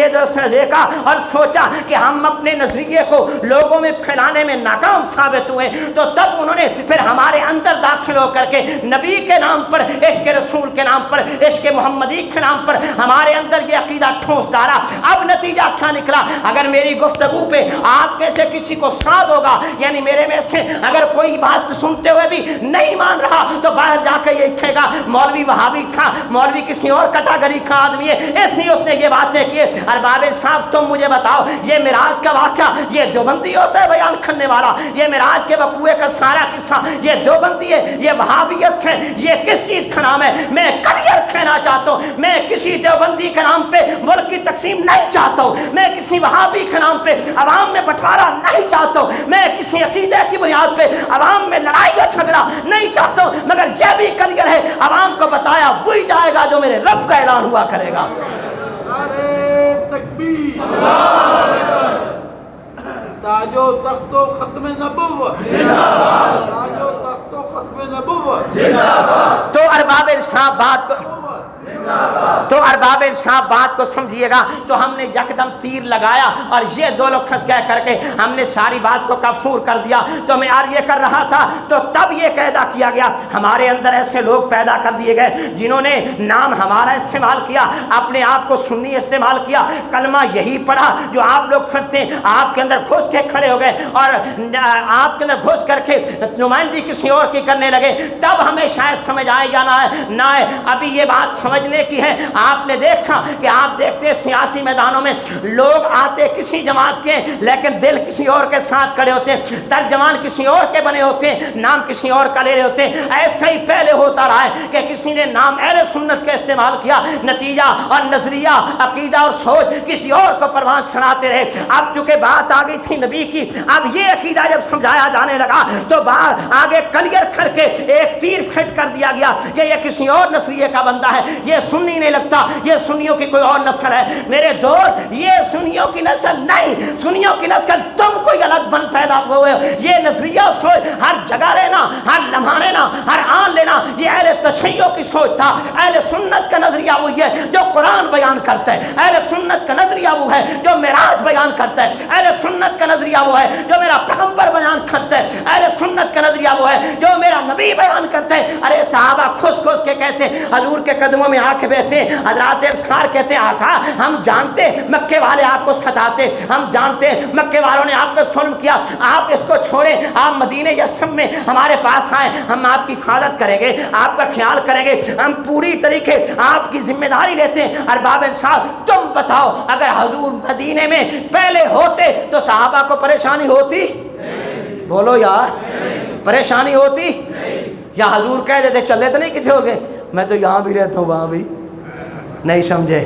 دیکھا اور سوچا کہ ہم اپنے نظریے کو لوگوں میں پھیلانے میں ناکام ثابت ہوئے، تو تب انہوں نے پھر ہمارے اندر داخل ہو کر کے نبی کے نام پر، عشق رسول کے نام پر، عشق محمدی کے نام پر ہمارے اندر یہ عقیدہ ٹھوس ڈالا۔ اب نتیجہ اچھا نکلا۔ اگر میری گفتگو پہ آپ میں سے کسی کو ساد ہوگا، یعنی میرے میں سے اگر کوئی بات سنتے ہوئے بھی نہیں مان رہا تو باہر جا کے یہ کہے گا مولوی وہابی تھا، مولوی کسی اور کٹاگری کا آدمی ہے، اس لیے اس نے یہ باتیں کی۔ ارباب صاحب تم مجھے بتاؤ، یہ معراج کا واقعہ یہ دیوبندی ہوتا ہے بیان کرنے والا؟ یہ معراج کے وقوعے کا سارا قصہ یہ دیوبندی ہے، یہ وہابیت ہے، یہ کس چیز کا نام ہے؟ میں کلیئر کہنا چاہتا ہوں، میں کسی دیوبندی کے نام پہ ملک کی تقسیم نہیں چاہتا ہوں، میں کسی وہابی کے نام پہ عوام میں بٹوارا نہیں چاہتا ہوں، میں کسی عقیدے کی بنیاد پہ عوام میں لڑائی اور جھگڑا نہیں چاہتا ہوں، مگر یہ بھی کلیئر ہے عوام کو بتایا وہی جائے گا جو میرے رب کا اعلان ہوا کرے گا۔ نعرے تکبیر، تاج و تخت و ختم نبوت، تاج و تخت و ختم نبوت۔ تو ارباب انصاف بات کو سمجھیے گا۔ تو ہم نے یکدم تیر لگایا اور یہ دو لفظ کہہ کر کے ہم نے ساری بات کو کفور کر دیا۔ تو میں یہ کر رہا تھا تو تب یہ قاعدہ کیا گیا، ہمارے اندر ایسے لوگ پیدا کر دیے گئے جنہوں نے نام ہمارا استعمال کیا، اپنے آپ کو سنی استعمال کیا، کلمہ یہی پڑھا جو آپ لوگ پڑھتے ہیں، آپ کے اندر گھس کے کھڑے ہو گئے اور آپ کے اندر گھس کر کے نمائندگی کسی اور کی کرنے لگے۔ تب ہمیں شاید سمجھ آئے یا نہ آئے، ابھی یہ بات سمجھنے کی ہے۔ آپ نے دیکھا کہ آپ دیکھتے ہیں سیاسی میدانوں میں لوگ آتے کسی جماعت کے لیکن دل کسی اور کے ساتھ کھڑے ہوتے ہیں، ترجمان کسی اور کے بنے ہوتے ہیں، نام کسی اور کا لے رہے ہوتے ہیں۔ ایسا ہی پہلے ہوتا رہا ہے کہ کسی نے نام اہل سنت کا استعمال کیا، نتیجہ اور نظریہ، عقیدہ اور سوچ کسی اور کو پروان چڑھاتے رہے۔ اب چونکہ بات آ گئی تھی نبی کی، اب یہ عقیدہ جب سمجھایا جانے لگا تو آگے کلیئر کر کے ایک تیر پھٹ کر دیا گیا کہ یہ کسی اور نسلیے کا بندہ ہے، یہ سنی نہیں لگتا، یہ سنیوں کی کوئی اور نسل ہے۔ میرے دوست، یہ سنیوں کی نسل نہیں، سنیوں کی نسل تم کوئی الگ بن پیدا ہوئے ہو۔ یہ نظریہ سوچ ہر جگہ رہنا، ہر لمحہ رہنا، ہر آن لینا، یہ اہل تشیع کی سوچ تھا۔ اہل سنت کا نظریہ وہ ہے جو قرآن بیان کرتا ہے، اہل سنت کا نظریہ وہ ہے جو معراج بیان کرتا ہے، اہل سنت کا نظریہ وہ ہے جو میرا پیغمبر بیان کرتا ہے، اہل سنت کا نظریہ وہ ہے جو میرا نبی بیان کرتا ہے۔ ارے صحابہ کھس کھس کے کہتے ہیں، حضور کے قدموں میں آ کے بیٹھتے ہیں، حضرات اسخار کہتے ہیں آقا ہم جانتے مکے والے آپ کو ستاتے، ہم جانتے مکے والوں نے آپ پہ ظلم کیا، آپ اس کو چھوڑیں، آپ مدینہ یثرب میں ہمارے پاس آئیں، ہم آپ کی حفاظت کریں گے، آپ کا خیال کریں گے، ہم پوری طریقے آپ کی ذمہ داری لیتے ہیں۔ ارباب انصاف تم بتاؤ، اگر حضور مدینے میں پہلے ہوتے تو صحابہ کو پریشانی ہوتی؟ بولو یار، پریشانی ہوتی؟ یا حضور کہہ دیتے چلے تو نہیں کتنے ہو گئے، میں تو یہاں بھی رہتا ہوں وہاں بھی نہیں سمجھے،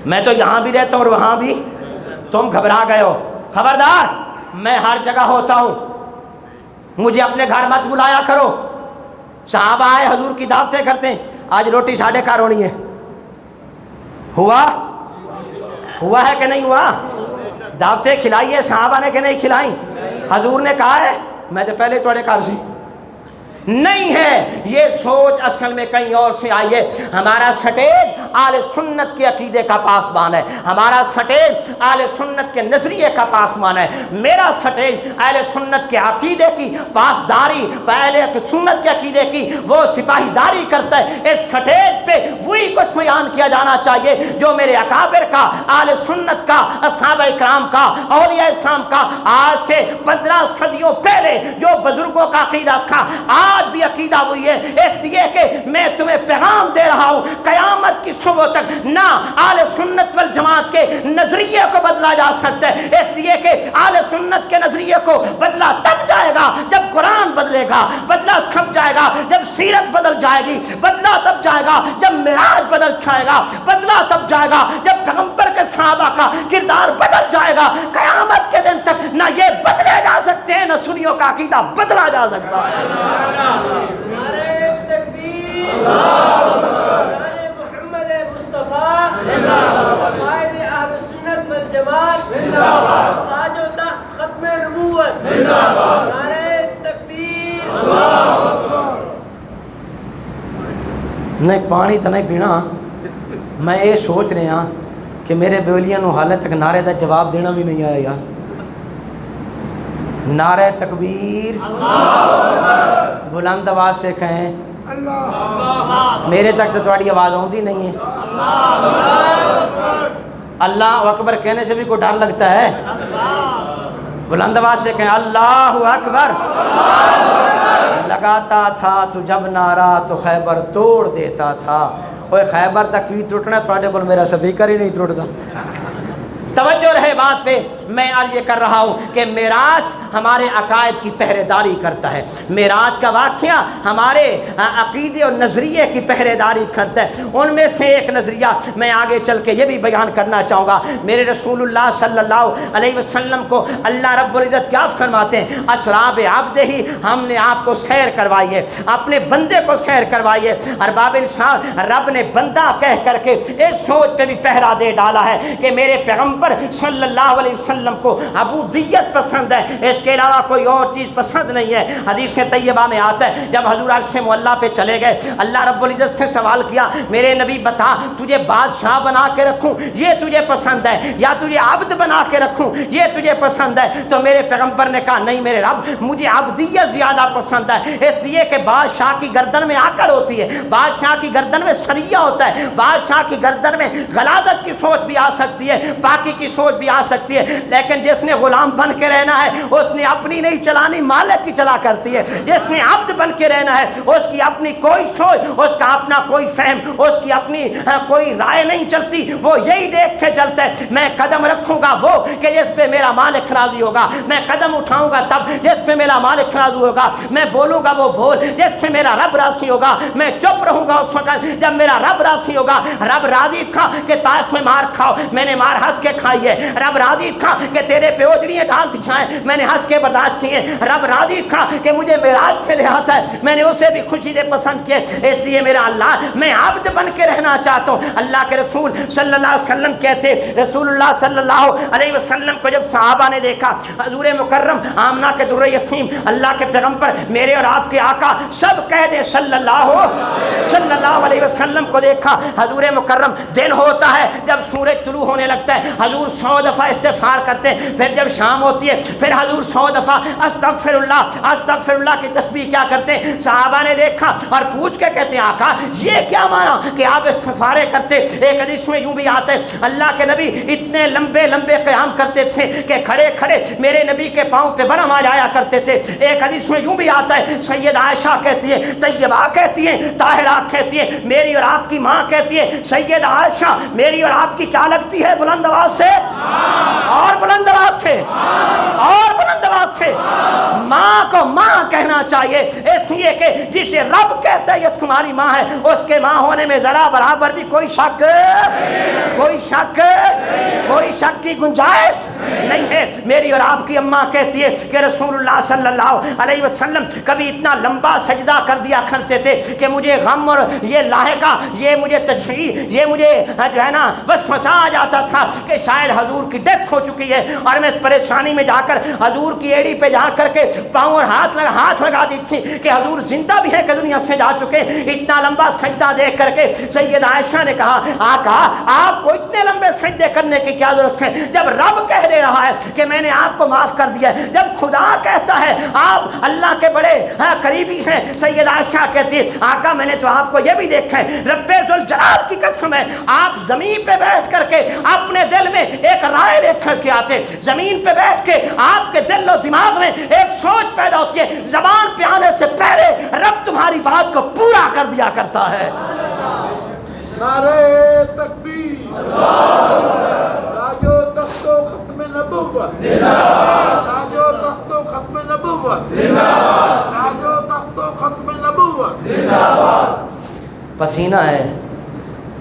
میں تو یہاں بھی رہتا ہوں اور وہاں بھی، تم گھبرا گئے ہو۔ خبردار، میں ہر جگہ ہوتا ہوں، مجھے اپنے گھر مت بلایا کرو۔ صحابہ آئے حضور کی دعوتیں کرتے ہیں، آج روٹی 4:15 ہونی ہے، ہوا ہے کہ نہیں ہوا؟ دعوتیں کھلائی ہے صحابہ نے کہ نہیں کھلائیں؟ حضور نے کہا ہے میں تو پہلے تھوڑے گھر سی، نہیں ہے، یہ سوچ اصل میں کہیں اور سے آئی ہے۔ ہمارا سٹیج اہل سنت کے عقیدے کا پاسبان ہے، ہمارا سٹیج اہل سنت کے نظریے کا پاسبان ہے۔ میرا سٹیج اہل سنت کے عقیدے کی پاسداری، اہل سنت کے عقیدے کی وہ سپاہی داری کرتا ہے۔ اس سٹیج پہ وہی کچھ بیان کیا جانا چاہیے جو میرے اکابر کا، اہل سنت کا، اصحابہ اکرام کا، اولیاء اسلام کا، آج سے 15 صدیوں پہلے جو بزرگوں کا عقیدہ تھا آج بھی عقیدہ وہی ہے۔ اس لیے کہ میں تمہیں پیغام دے رہا ہوں، قیامت کی صبح تک نہ اہل سنت والجماعت کے نظریے کو بدلا جا سکتا ہے، اس لیے کہ اہل سنت کے نظریے کو بدلا تب جائے گا جب قرآن بدلے گا، بدلا تب جائے گا جب سیرت بدل جائے گی، بدلا تب جائے گا جب معراج بدل جائے گا، بدلا تب جائے گا جب پیغمبر کے صحابہ کا کردار بدل جائے گا۔ قیامت کے دن تک نہ یہ بدلے جا سکتے ہیں، نہ سنیوں کا عقیدہ بدلا جا سکتا ہے۔ نعرہ تکبیر، نعرہ محمد مصطفیٰ، قائد اہل سنت والجماعت، تاج و تخت ختم نبوت، نعرہ تکبیر۔ نہیں پانی تو نہیں پینا، میں یہ سوچ رہا ہاں کہ میرے بیولیاں نو حالے تک نعرے دا جواب دینا بھی نہیں آیا یار۔ نعرہ تکبیر بلند آواز سے کہیں، میرے تک تو تھوڑی آواز آتی نہیں ہے۔ اللہ اکبر کہنے سے بھی کوئی ڈر لگتا ہے؟ بلند آواز سے کہیں اللہ اکبر۔ لگاتا تھا تو جب نعرہ تو خیبر توڑ دیتا تھا۔ اوے خیبر تک کی ٹوٹنا، تھوڑے کو میرا سپیکر ہی نہیں ٹوٹتا۔ توجہ رہے بات پہ، میں عرض یہ کر رہا ہوں کہ معراج ہمارے عقائد کی پہرے داری کرتا ہے، معراج کا واقعہ ہمارے عقیدے اور نظریے کی پہرے داری کرتا ہے۔ ان میں سے ایک نظریہ میں آگے چل کے یہ بھی بیان کرنا چاہوں گا۔ میرے رسول اللہ صلی اللہ علیہ وسلم کو اللہ رب العزت کیا فرماتے ہیں؟ اسراب عبد ہی، ہم نے آپ کو سیر کروائی ہے، اپنے بندے کو سیر کروائی ہے۔ ارباب انسان، رب نے بندہ کہہ کر کے اس سوچ پہ بھی پہرا دے ڈالا ہے کہ میرے پیغمبر صلی اللہ علیہ وسلم کو عبودیت پسند ہے، اس کے علاوہ کوئی اور چیز پسند نہیں ہے۔ حدیث طیبہ میں آتا ہے جب حضور عرش معلیٰ پہ چلے گئے، اللہ رب العزت سے سوال کیا، میرے نبی بتا تجھے بادشاہ بنا کے رکھوں یہ تجھے پسند ہے یا تجھے عبد بنا کے رکھوں یہ تجھے پسند ہے؟ تو میرے پیغمبر نے کہا نہیں میرے رب، مجھے عبدیت زیادہ پسند ہے، اس لیے کہ بادشاہ کی گردن میں آکڑ ہوتی ہے، بادشاہ کی گردن میں سریہ ہوتا ہے، بادشاہ کی گردن میں غلاظت کی سوچ بھی آ سکتی ہے، پاکی کی سوچ بھی آ سکتی ہے، لیکن جس نے غلام بن کے رہنا ہے اس نے اپنی نہیں چلانی، مالک کی چلا کرتی ہے۔ جس نے عبد بن کے رہنا ہے اس کی اپنی کوئی سوچ، اس کا اپنا کوئی فہم، اس کی اپنی کوئی رائے نہیں چلتی، وہ یہی دیکھ کے چلتا ہے میں قدم رکھوں گا وہ کہ جس پہ میرا مالک راضی ہوگا، میں قدم اٹھاؤں گا تب جس پہ میرا مالک راضی ہوگا، میں بولوں گا وہ بول جس پہ میرا رب راضی ہوگا، میں چپ رہوں گا اس وقت جب میرا رب راضی ہوگا۔ رب راضی تھا کہ طائف میں مار کھاؤ، میں نے مار ہنس کے کھائی ہے۔ رب راضی تھا کہ تیرے پہ اوجڑیاں ڈال دی جائیں، میں نے ہنس کے برداشت کیے۔ رب راضی تھا کہ مجھے معراج پہ لے آتا ہے، میں نے اسے بھی خوشی سے پسند کیے۔ اس لیے میرا اللہ میں عبد بن کے رہنا چاہتا ہوں۔ اللہ کے رسول صلی اللہ علیہ وسلم کہتے، رسول اللہ صلی اللہ علیہ وسلم کو جب صحابہ نے دیکھا، حضور مکرم آمنہ کے در یتیم، اللہ کے پیغمبر میرے اور آپ کے آقا سب کہہ دے صلی اللہ علیہ وسلم کو دیکھا، حضور مکرم دن ہوتا ہے جب سورج طلوع ہونے لگتا ہے حضور 100 دفعہ استغفار کرتے ہیں، پھر جب شام ہوتی ہے پھر حضور 100 دفعہ استغفر اللہ کی تسبیح کیا کرتے ہیں۔ صحابہ نے دیکھا اور پوچھ کے کہتے ہیں آقا یہ کیا مانا کہ آپ استغفاریں کرتے؟ ایک حدیث میں یوں بھی آتا ہے اللہ کے نبی اتنے لمبے لمبے قیام کرتے تھے کہ کھڑے کھڑے میرے نبی کے پاؤں پہ ورم آ جایا کرتے تھے۔ ایک حدیث میں یوں بھی آتا ہے سید عائشہ کہتی ہے، طیبہ کہتی ہیں، طاہرہ کہتی ہیں، میری اور آپ کی ماں کہتی ہے سید عائشہ میری اور آپ کی کیا لگتی ہے؟ بلند آواز سے اور بلند آواز سے اور بلند آواز سے ماں کو ماں کہنا چاہیے، اس لیے کہ جسے رب کہتا ہے یہ تمہاری ماں ہے اس کے ماں ہونے میں ذرا برابر بھی کوئی شک کی گنجائش نہیں ہے۔ میری اور آپ کی اماں کہتی ہے کہ رسول اللہ صلی اللہ علیہ وسلم کبھی اتنا لمبا سجدہ کر دیا کرتے تھے کہ مجھے غم اور یہ لاحقہ، یہ مجھے تشریح، یہ مجھے جو ہے نا وسوسہ آ جاتا تھا کہ شاید حضور کی ڈیتھ ہو چکی ہے، اور میں اس پریشانی میں جا کر حضور کی ایڑی پہ جا کر کے پاؤں اور ہاتھ لگا دی تھی کہ حضور زندہ بھی ہے کہ دنیا سے جا چکے۔ اتنا لمبا سجدہ دیکھ کر کے سیدہ عائشہ نے کہا آقا آپ کو اتنے لمبے سجدے کرنے کی کیا ضرورت ہے، جب رب کہہ دے رہا ہے کہ میں نے آپ کو معاف کر دیا ہے، جب خدا کہتا ہے آپ اللہ کے بڑے قریبی ہیں۔ سیدہ عائشہ کہتی ہے آقا میں نے تو آپ کو یہ بھی دیکھا ہے، رب ذوالجلال کی قسم ہے آپ زمین پہ بیٹھ کر کے اپنے دل میں ایک رائے لے کر کے آتے، زمین پہ بیٹھ کے آپ کے دل و دماغ میں ایک سوچ پیدا ہوتی ہے، زبان پہ آنے سے پہلے رب تمہاری بات کو پورا کر دیا کرتا ہے۔ نعرہ تکبیر، تاج و تخت و ختم نبوت، تاج و تخت و ختم نبوت، تاج و تخت و ختم نبوت۔ پسینہ ہے،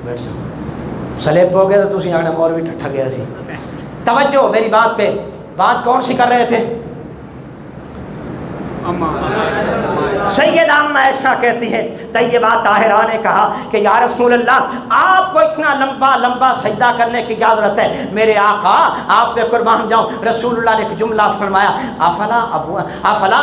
بیٹھ جاؤ، سلیپ ہو گئے تو تسی آگے مور بھی ٹھٹھا گیا سی۔ توجہ میری بات پہ، بات کون سی کر رہے تھے؟ سیدہ ام عائشہ کہتی ہے طیبہ طاہرہ نے کہا کہ یا رسول اللہ آپ کو اتنا لمبا سجدہ کرنے کی کیا ضرورت ہے، میرے آقا آپ پہ قربان جاؤں۔ رسول اللہ نے ایک جملہ فرمایا افلا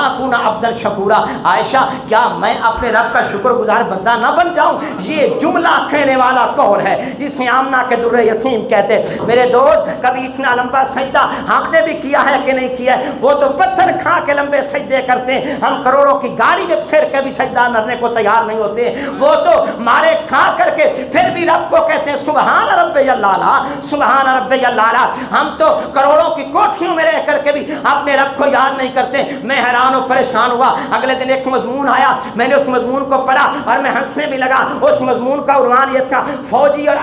اکون عبدا شکورا، عائشہ کیا میں اپنے رب کا شکر گزار بندہ نہ بن جاؤں؟ یہ جملہ کہنے والا کون ہے؟ اس میں آمنہ کے در یتیم کہتے میرے دوست کبھی اتنا لمبا سجدہ ہم نے بھی کیا ہے کہ نہیں کیا ہے؟ وہ تو پتھر کھا کے لمبے سجدے کرتے، ہم کروڑوں کی گاڑی میں پھر کے بھی سجدہ کرنے کو تیار نہیں ہوتے، وہ تو مارے کھا کر کے پھر بھی رب کو کہتے ہیں سبحان ربی الاعلیٰ، سبحان ربی الاعلیٰ۔ ہم تو کروڑوں کی کوٹھیوں میں رہ کر کے بھی اپنے رب کو یاد نہیں کرتے۔ میں حیران و پریشان ہوا، اگلے دن ایک مضمون آیا، میں نے اس مضمون کو پڑھا اور میں ہنسنے بھی لگا۔ اس مضمون کا عنوان یہ تھا فوجی اور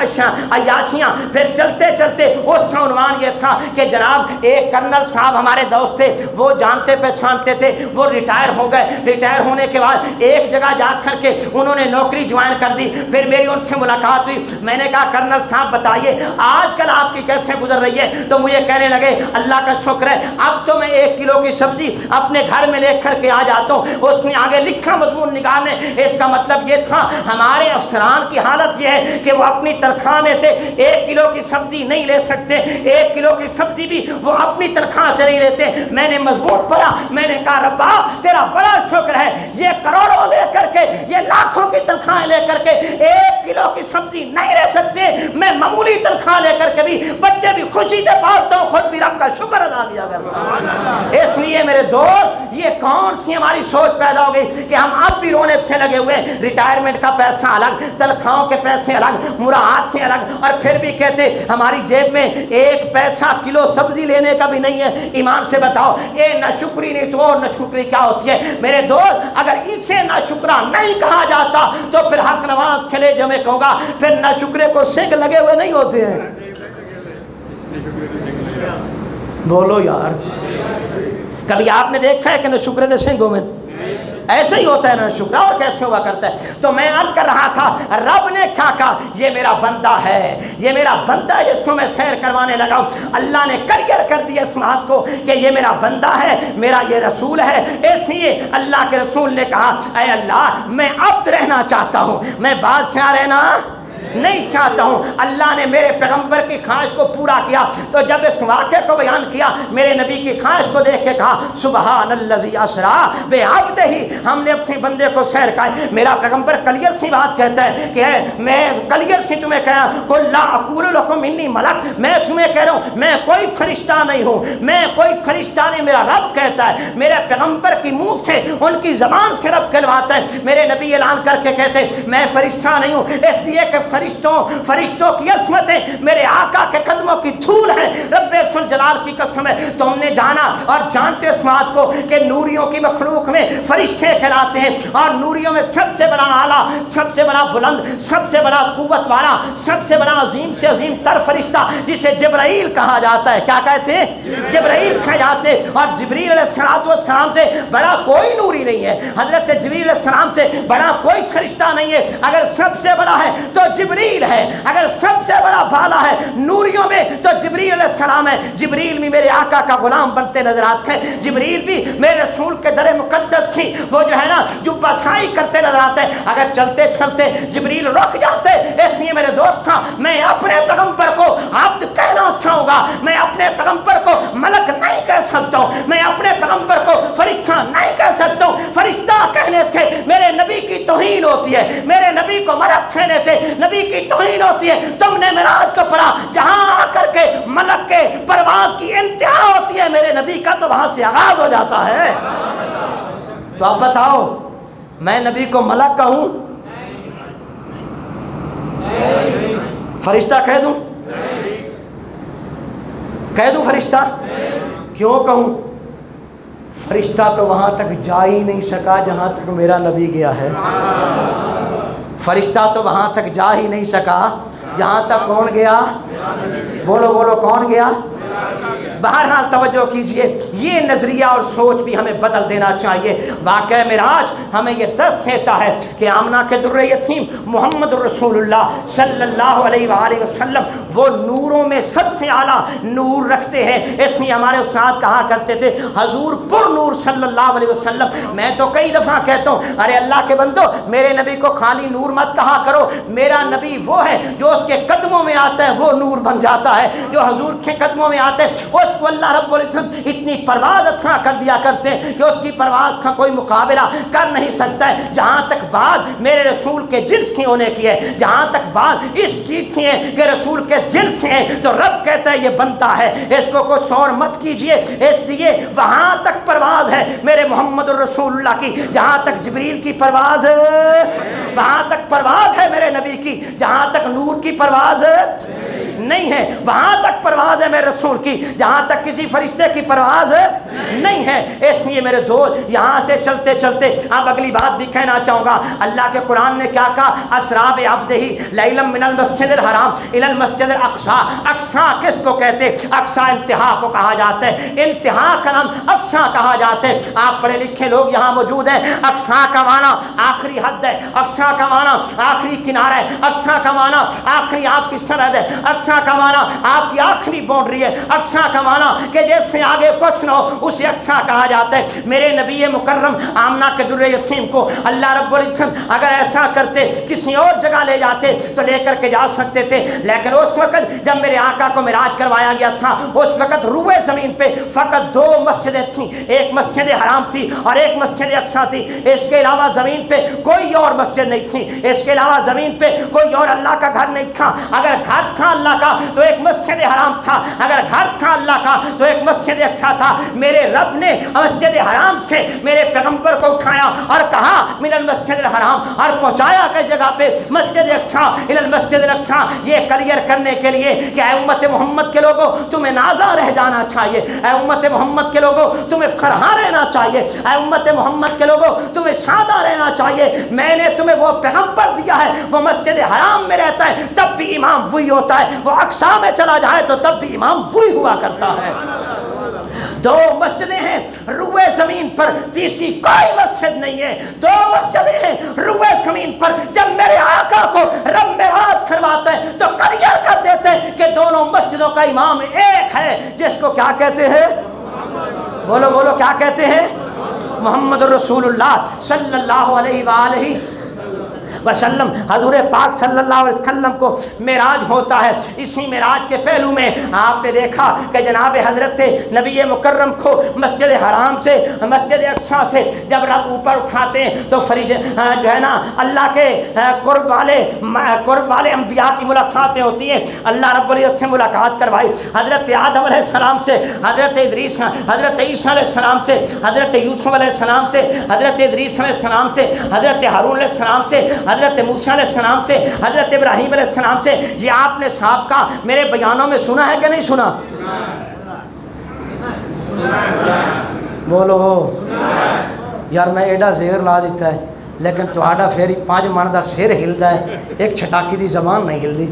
عیاشیاں، پھر چلتے چلتے اس کا عنوان یہ تھا کہ جناب ایک کرنل صاحب ہمارے دوست تھے، وہ جانتے پہچانتے تھے، وہ ریٹائر ہو گئے، ریٹائر ہونے کے بعد ایک جگہ جا کر کے انہوں نے نوکری جوائن کر دی۔ پھر میری ان سے ملاقات ہوئی، میں نے کہا کرنل صاحب بتائیے آج کل آپ کی کیسے گزر رہی ہے؟ تو مجھے کہنے لگے اللہ کا شکر ہے اب تو میں 1 کلو کی سبزی اپنے گھر میں لے کر کے آ جاتا ہوں۔ اس نے آگے لکھا مضمون نگار نے، اس کا مطلب یہ تھا ہمارے افسران کی حالت یہ ہے کہ وہ اپنی تنخواہ میں سے 1 کلو کی سبزی نہیں لے سکتے، 1 کلو کی سبزی بھی وہ اپنی تنخواہ سے نہیں لیتے۔ میں نے مضمون پڑھا، میں نے کہا ربا تیرا بڑا شکر ہے، یہ کروڑوں لے کر کے، یہ لاکھوں کی تنخواہیں لے کر کے 1 کلو کی سبزی نہیں لے سکتے، میں معمولی تنخواہ لے کر کے بھی بچے بھی خوشی سے پالتا ہوں، خود بھی رب کا شکر ادا کیا کرتا ہوں۔ اس لیے میرے دوست یہ کون سی ہماری سوچ پیدا ہو گئی کہ ہم اب بھی رونے سے لگے ہوئے، ریٹائرمنٹ کا پیسہ الگ، تنخواہوں کے پیسے الگ، مراعات سے الگ، اور پھر بھی کہتے ہماری جیب میں 1 پیسہ کلو سبزی لینے کا بھی نہیں ہے۔ ایمان سے بتاؤ اے ناشکری نہیں تو اور ناشکری کیا ہوتی ہے؟ میرے دوست اگر اسے ناشکرا نہیں کہا جاتا تو پھر حق نواز چلے جو میں کہوں گا پھر ناشکرے کو سنگ لگے ہوئے نہیں ہوتے ہیں۔ بولو یار، کبھی آپ نے دیکھا ہے کہ ناشکرے دے سنگوں میں؟ ایسے ہی ہوتا ہے نا شکر، اور کیسے ہوا کرتا ہے؟ تو میں عرض کر رہا تھا رب نے کیا کہا، یہ میرا بندہ ہے، یہ میرا بندہ ہے جس کو میں سیر کروانے لگا ہوں۔ اللہ نے کلیئر کر دیا اس بات کو کہ یہ میرا بندہ ہے، میرا یہ رسول ہے۔ اس لیے اللہ کے رسول نے کہا اے اللہ میں عبد رہنا چاہتا ہوں، میں بادشاہ رہنا نہیں چاہتا ہوں۔ اللہ نے میرے پیغمبر کی خواہش کو پورا کیا، تو جب اس واقعے کو بیان کیا میرے نبی کی خواہش کو دیکھ کے کہا سبحان الذی اسری بعبدہ، ہم نے اپنے بندے کو سیر کا۔ میرا پیغمبر کلیئر سی بات کہتا ہے کہ میں کلیئر سی تمہیں کہا قل لا اقول لکم انی ملک، میں تمہیں کہہ رہا ہوں میں کوئی فرشتہ نہیں ہوں، میں کوئی فرشتہ نہیں، میرا رب کہتا ہے، میرے پیغمبر کی منہ سے ان کی زبان سے رب کہلواتا ہے۔ میرے نبی اعلان کر کے کہتے میں فرشتہ نہیں ہوں، اس لیے کہ فرشتوں کی عظمتیں میرے آقا کے قدموں کی دھول ہے۔ رب ذوالجلال کی قسم ہے تو ہم نے جانا اور جانتے اس بات کو کہ نوریوں کی مخلوق میں فرشتے کہلاتے ہیں، اور نوریوں میں سب سے بڑا اعلیٰ، سب سے بڑا بلند، سب سے بڑا قوت والا، سب سے بڑا عظیم سے عظیم تر فرشتہ جسے جبرائیل کہا جاتا ہے، کیا کہتے ہیں؟ جبرائیل کہا جاتے ہیں۔ اور جبریل علیہ السلام سے بڑا کوئی نوری نہیں ہے، حضرت جبریل علیہ السلام سے بڑا کوئی فرشتہ نہیں ہے۔ اگر سب سے بڑا ہے تو جبریل ہے. اگر سب سے بڑا بالا ہے نوریوں میں تو جبریل علیہ السلام ہے. جبریل بھی میرے آقا کا غلام بنتے نظر آتے ہیں. جبریل بھی میرے رسول کے در مقدس کی وہ جو ہے نا جبہ سائی کرتے نظر آتے ہیں. اگر چلتے چلتے جبریل رک جاتے. اس لیے میرے دوست میں اپنے پیغمبر کو عبد کہنا چاہوں گا. میں اپنے پیغمبر کو ملک نہیں کہہ سکتا ہوں. میں اپنے پیغمبر کو فرشتہ نہیں کہہ سکتا ہوں. فرشتہ کہنے سے میرے نبی کی توہین ہوتی ہے. میرے نبی کو ملک کہنے سے نبی کی توہین ہوتی ہے. تم نے معراج کو پڑھا جہاں آ کر کے ملک کے پرواز کی انتہا ہوتی ہے, میرے نبی کا تو وہاں سے آغاز ہو جاتا ہے. تو آپ بتاؤ میں نبی کو ملک کہوں فرشتہ کہہ دوں؟ کہہ دوں فرشتہ؟ کیوں کہوں؟ فرشتہ تو وہاں تک جا ہی نہیں سکا جہاں تک میرا نبی گیا ہے. فرشتہ تو وہاں تک جا ہی نہیں سکا جہاں تک کون گیا؟ بولو بولو کون گیا؟ بہرحال توجہ کیجئے, یہ نظریہ اور سوچ بھی ہمیں بدل دینا چاہیے. واقعہ معراج ہمیں یہ درس دیتا ہے کہ آمنہ کے در یتیم محمد رسول اللہ صلی اللہ علیہ وآلہ وسلم وہ نوروں میں سب سے اعلیٰ نور رکھتے ہیں. اس لیے ہمارے استاد کہا کرتے تھے حضور پر نور صلی اللہ علیہ وسلم. میں تو کئی دفعہ کہتا ہوں ارے اللہ کے بندو میرے نبی کو خالی نور مت کہا کرو. میرا نبی وہ ہے جو اس کے قدموں میں آتا ہے وہ نور بن جاتا ہے. جو حضور کے قدموں میں آتے ہیں اس کو اللہ رب العزت اتنی پرواز اچھا کر دیا کرتے ہیں کہ اس کی پرواز کا کوئی مقابلہ کر نہیں سکتا ہے. جہاں تک بات میرے رسول کے جنس کی ہونے کی ہے, جہاں تک بات اس چیز کی ہے کہ رسول کے جنس سے ہے تو رب کہتا ہے یہ بنتا ہے. اس کو کچھ اور مت کیجئے. اس لیے وہاں تک پرواز ہے میرے محمد الرسول اللہ کی جہاں تک جبریل کی پرواز ہے. وہاں تک پرواز ہے میرے نبی کی جہاں تک نور کی پرواز نہیں ہے. وہاں تک پرواز ہے میرے رسول کی جہاں تک کسی فرشتے کی پرواز نہیں ہے. اس لیے میرے دوست یہاں سے چلتے چلتے اب اگلی بات بھی کہنا چاہوں گا. اللہ کے قرآن نے کیا کہا؟ اسرا بعبدہ لیلا من المسجد الحرام الی المسجد الاقصی. اقصی کس کو کہتے؟ اقصی انتہا کو کہا جاتا ہے. انتہا کا نام اقصی کہا جاتا ہے. آپ پڑھے لکھے لوگ یہاں موجود ہیں. اقصی کا معنی آخری حد ہے. اقصی کا معنی آخری کنارہ ہے. اقصی کا معنی آخری آپ کی سرحد ہے. اقصی کا معنی آپ کی آخری باؤنڈری ہے. اقصی کا معنی کہ جس سے آگے کچھ نہ ہو اسے اقصی کہا جاتا ہے. میرے نبی مکرم آمنہ کے در یتیم کو اللہ رب العزت اگر ایسا کرتے کسی اور جگہ لے جاتے تو لے کر کے جا سکتے تھے, لیکن اس وقت جب میرے آقا کو معراج کروایا گیا تھا اس وقت روئے زمین پہ فقط دو مسجدیں تھیں. ایک مسجد حرام تھی اور ایک مسجد اقصی تھی. اس کے علاوہ زمین پہ کوئی اور مسجد نہیں تھی. اس کے علاوہ زمین پہ کوئی اور اللہ کا گھر نہیں تھا. اگر گھر تھا اللہ کا تو ایک مسجد حرام تھا. اگر گھر تھا اللہ کا تو ایک مسجد اقصی تھا. میرے رب نے مسجد حرام سے میرے پیغمبر کو اٹھایا اور کہا من المسجد الحرام اور پہنچایا کس جگہ پہ؟ مسجد اقصی الی المسجد الاقصی. یہ کلیئر کرنے کے لیے کہ اے امت محمد کے لوگوں تمہیں نازا رہ جانا چاہیے. اے امت محمد کے لوگوں تمہیں فرحاں رہنا چاہیے. اے امت محمد کے لوگوں تمہیں شادہ رہنا چاہیے. میں نے تمہیں وہ پیغمبر دیا ہے وہ مسجد حرام میں رہتا ہے تب بھی امام وہی ہوتا ہے. وہ اقصی میں چلا جائے تو تب بھی امام وہی ہوا کرتا ہے. دو مسجدیں ہیں روئے زمین پر, تیسری کوئی مسجد نہیں ہے. دو مسجدیں ہیں روئے زمین پر. جب میرے آقا کو رب معراج کرواتا ہے تو کلیئر کر دیتے ہیں کہ دونوں مسجدوں کا امام ایک ہے جس کو کیا کہتے ہیں؟ بولو بولو کیا کہتے ہیں؟ محمد رسول اللہ صلی اللہ علیہ وآلہ وسلم. حضور پاک صلی اللہ علیہ وسلم کو معراج ہوتا ہے. اسی معراج کے پہلو میں آپ نے دیکھا کہ جناب حضرت نبی مکرم کو مسجد حرام سے مسجد اقصی سے جب رب اوپر اٹھاتے ہیں تو فرشتے جو ہے نا اللہ کے قرب والے انبیاء کی ملاقاتیں ہوتی ہیں. اللہ رب العزت سے ملاقات کروائی حضرت آدم علیہ السلام سے, حضرت ادریس, حضرت عیسیٰ علیہ السلام سے, حضرت یوسف علیہ السلام سے, حضرت ادریس علیہ السلام سے, حضرت ہارون علیہ السلام سے, حضرت موسیٰ علیہ السلام سے, حضرت ابراہیم علیہ السلام سے. یہ آپ نے سابقہ میرے بیانوں میں سنا ہے کہ نہیں سنا؟ بولو یار میں ایڈا زہر لا دیتا ہے لیکن تہاڈا پھر 5 من دا سر ہلدا ہے, ایک چھٹاکی دی زبان نہیں ہلدی.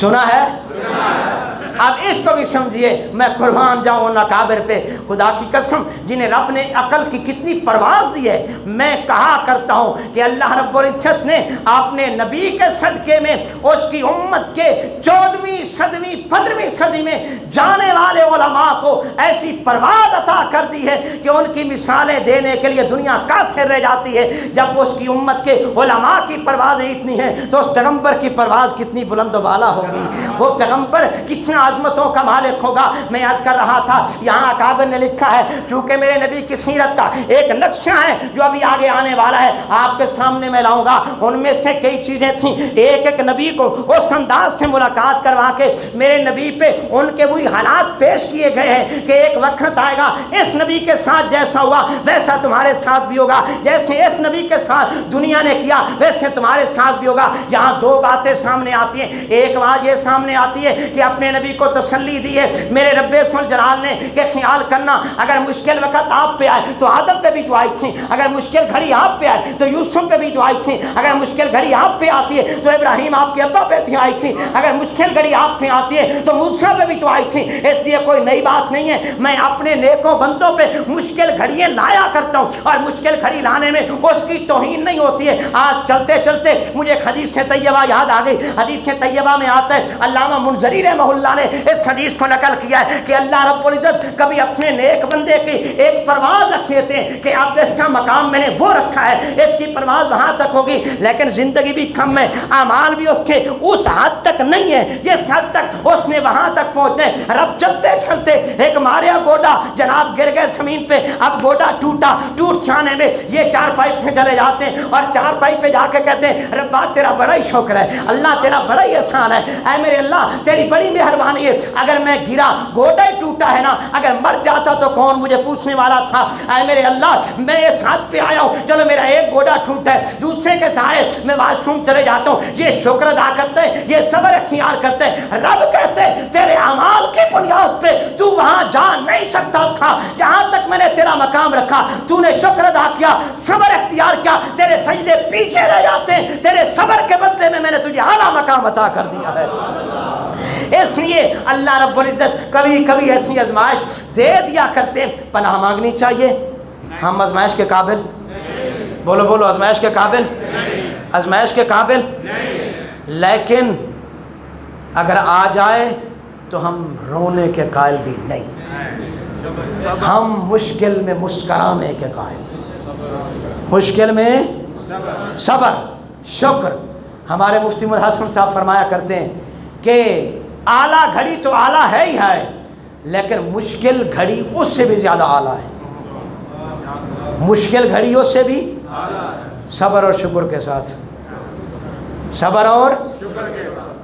سنا ہے؟ اب اس کو بھی سمجھیے، میں قربان جاؤں ان اکابر پہ، خدا کی قسم جنہیں رب نے عقل کی کتنی پرواز دی ہے۔ میں کہا کرتا ہوں کہ اللہ رب العزت نے اپنے نبی کے صدقے میں اس کی امت کے 14ویں صدی 15ویں صدی میں جانے والے علماء کو ایسی پرواز عطا کر دی ہے کہ ان کی مثالیں دینے کے لیے دنیا قاصر رہ جاتی ہے۔ جب اس کی امت کے علماء کی پروازیں اتنی ہیں تو اس پیغمبر کی پرواز کتنی بلند و بالا ہوگی، وہ پیغمبر کتنا عظمتوں کا مالک ہوگا۔ میں عرض کر رہا تھا یہاں اکابر نے لکھا ہے، چونکہ میرے نبی کی سیرت کا ایک نقشہ ہے جو ابھی آگے آنے والا ہے، آپ کے سامنے میں لاؤں گا۔ ان میں سے کئی چیزیں تھیں، ایک ایک نبی کو اس انداز سے ملاقات کروا کے میرے نبی پہ ان کے وہی حالات پیش کیے گئے ہیں کہ ایک وقت آئے گا اس نبی کے ساتھ جیسا ہوا ویسا تمہارے ساتھ بھی ہوگا، جیسے اس نبی کے ساتھ دنیا نے کیا ویسے تمہارے ساتھ بھی ہوگا۔ یہاں دو باتیں سامنے آتی ہیں، ایک بات یہ سامنے آتی ہے کہ اپنے نبی کو تسلی دی ہے میرے رب ذوالجلال نے کہ خیال کرنا اگر مشکل وقت آپ پہ آئے تو آدم پہ بھی دعائیں تھیں، اگر مشکل گھڑی آپ پہ آئے تو یوسف پہ بھی دعائیں تھیں، اگر مشکل گھڑی آپ پہ آتی ہے تو ابراہیم آپ کے ابا پہ بھی آئی تھی، اگر مشکل گھڑی آپ پہ آتی ہے تو موسیٰ پہ بھی دعائیں تھیں۔ اس لیے کوئی نئی بات نہیں ہے، میں اپنے نیکوں بندوں پہ مشکل گھڑیاں لایا کرتا ہوں اور مشکل گھڑی لانے میں اس کی توہین نہیں ہوتی ہے۔ آج چلتے چلتے مجھے ایک حدیث طیبہ یاد آ گئی۔ حدیث طیبہ میں آتا ہے، علامہ منذری رحمہ اللہ نے اس حدیث کو نقل کیا ہے کہ اللہ رب العزت کبھی اپنے نیک بندے کی ایک پرواز رکھ لیتے ہیں کہ اب اس کا مقام میں نے وہ رکھا ہے، اس کی پرواز وہاں تک ہوگی، لیکن زندگی بھی کم ہے، اعمال بھی اس کے اس حد تک نہیں ہے جس حد تک اس نے وہاں تک پہنچنے۔ رب چلتے چلتے ایک ماریا گوڈا جناب گر گئے زمین پہ، اب گوڈا ٹوٹ جانے میں یہ چار پائپ سے چلے جاتے ہیں اور چار پائپ پہ جا کے کہتے ہیں ربا تیرا بڑا ہی شکر ہے، اللہ تیرا بڑا ہی احسان ہے، اے میرے اللہ تیری بڑی مہربانی ہے، اگر میں گرا گوڈا ہی ٹوٹا ہے نا، اگر مر جاتا تو کون مجھے پوچھنے والا تھا، اے میرے اللہ میں اس حد پہ آیا ہوں، چلو میرا ایک گوڈا ٹوٹا ہے دوسرے کے سارے میں واش روم چلے جاتا ہوں، یہ شکر ادا کرتے ہیں، یہ صبر اختیار کرتے ہیں۔ رب کہتے ہیں تیرے اعمال کی بنیاد پہ تو وہاں جا نہیں سکتا تھا جہاں تک میں نے تیرا مقام رکھا، تو نے شکر ادا کیا، صبر اختیار کیا، تیرے سجدے پیچھے رہ جاتے ہیں، تیرے صبر کے بدلے میں نے تجھے اعلیٰ مقام عطا کر دیا ہے۔ اس لیے اللہ رب العزت کبھی کبھی ایسی آزمائش دے دیا کرتے ہیں۔ پناہ مانگنی چاہیے، ہم آزمائش کے قابل، بولو بولو آزمائش کے قابل، آزمائش کے قابل، لیکن اگر آ جائے تو ہم رونے کے قائل بھی نہیں، ہم مشکل میں مسکرانے کے قائل، مشکل میں صبر شکر۔ ہمارے مفتی محمد حسن صاحب فرمایا کرتے ہیں کہ اعلیٰ گھڑی تو اعلیٰ ہے ہی ہے، لیکن مشکل گھڑی اس سے بھی زیادہ اعلیٰ ہے، مشکل گھڑی اس سے بھی صبر اور شکر کے ساتھ، صبر اور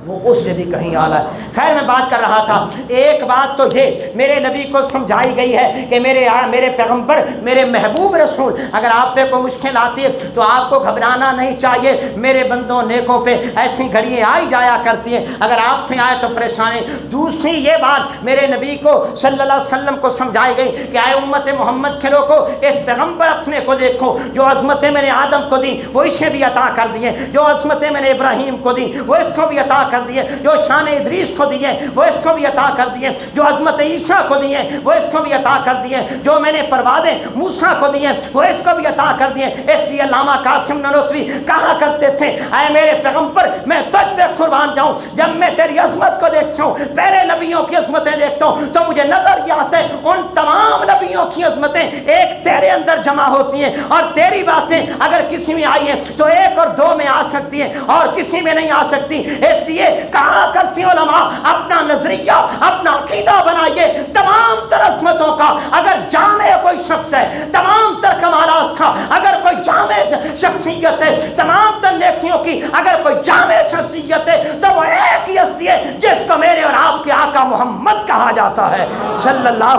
وہ اس سے بھی کہیں اعلیٰ ہے۔ خیر میں بات کر رہا تھا، ایک بات تو یہ میرے نبی کو سمجھائی گئی ہے کہ میرے پیغمبر میرے محبوب رسول اگر آپ پہ کوئی مشکل آتی ہے تو آپ کو گھبرانا نہیں چاہیے، میرے بندوں نیکوں پہ ایسی گھڑیاں آئی جایا کرتی ہیں، اگر آپ پہ آئے تو پریشانی۔ دوسری یہ بات میرے نبی کو صلی اللہ علیہ وسلم کو سمجھائی گئی کہ اے امت محمد کے لوگوں اس پیغمبر اپنے کو دیکھو، جو عظمتیں میں نے آدم کو دی وہ اسے بھی عطا کر دی ہیں، جو عظمتیں میں نے ابراہیم کو دی وہ اس کو بھی عطا کر دیے، جو شان ادریس کو دیے وہ اس کو بھی عطا کر دیے، جو عظمت عیسیٰ کو دیے وہ اس کو بھی عطا کر دیے، جو میں نے پروازیں موسیٰ کو دیے وہ اس کو بھی عطا کر دیے۔ اس لیے علامہ قاسم نانوتوی کہا کرتے تھے اے میرے پیغمبر میں تجھ پہ قربان جاؤں، جب میں تیری عظمت کو دیکھتا ہوں، پہلے نبیوں کی عظمتیں دیکھتا ہوں تو مجھے نظر یہ آتا ہے ان تمام نبیوں کی عظمتیں ایک تیرے اندر جمع ہوتی ہیں، اور تیری باتیں اگر کسی میں آئی ہیں تو ایک اور دو میں آ سکتی ہیں اور کسی میں نہیں آ سکتی۔ اس لیے کہا کرتی علماء اپنا نظریہ اپنا عقیدہ بنائیے، تمام تر عظمتوں کا اگر جامع کوئی شخص ہے، تمام تر کمالات کا اگر کوئی جامع شخصیت ہے، تمام تر نیکیوں کی اگر کوئی جامع شخصیت ہے تو وہ ایک ہی ہستی ہے جس کو میرے اور آپ کے آقا محمد کہا جاتا ہے صلی اللہ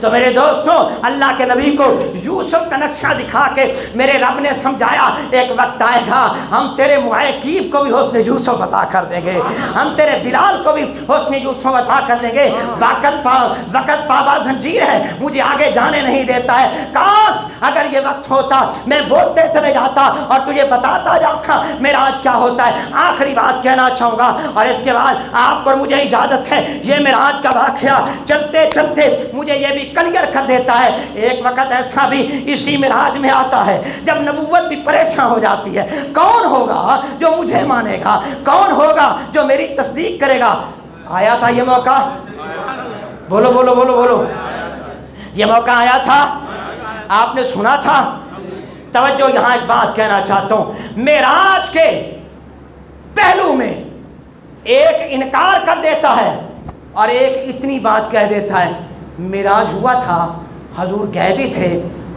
تو میرے دوستوں اللہ کے نبی کو یوسف کا نقشہ دکھا کے میرے رب نے سمجھایا ایک وقت آئے گا ہم تیرے معیقیب کو بھی حسن یوسف عطا کر دیں گے، ہم تیرے بلال کو بھی حسن یوسف عطا کر دیں گے۔ وقت پابا زنجیر ہے، مجھے آگے جانے نہیں دیتا ہے، کاش اگر یہ وقت ہوتا میں بولتے چلے جاتا اور تجھے بتاتا جاتا معراج کیا ہوتا ہے۔ آخری بات کہنا چاہوں گا اور اس کے بعد آپ کو مجھے اجازت ہے، یہ معراج کا واقعہ چلتے چلتے مجھے یہ بھی کلیئر کر دیتا ہے۔ ایک وقت ایسا بھی اسی معراج میں آتا ہے جب نبوت بھی پریشان ہو جاتی ہے، کون ہوگا جو مجھے مانے گا، کون ہوگا جو میری تصدیق کرے گا؟ آیا تھا یہ موقع، بولو بولو بولو بولو، یہ موقع آیا تھا، آپ نے سنا تھا۔ توجہ، یہاں ایک بات کہنا چاہتا ہوں، معراج کے پہلو میں ایک انکار کر دیتا ہے اور ایک اتنی بات کہہ دیتا ہے معراج ہوا تھا، حضور گئے بھی تھے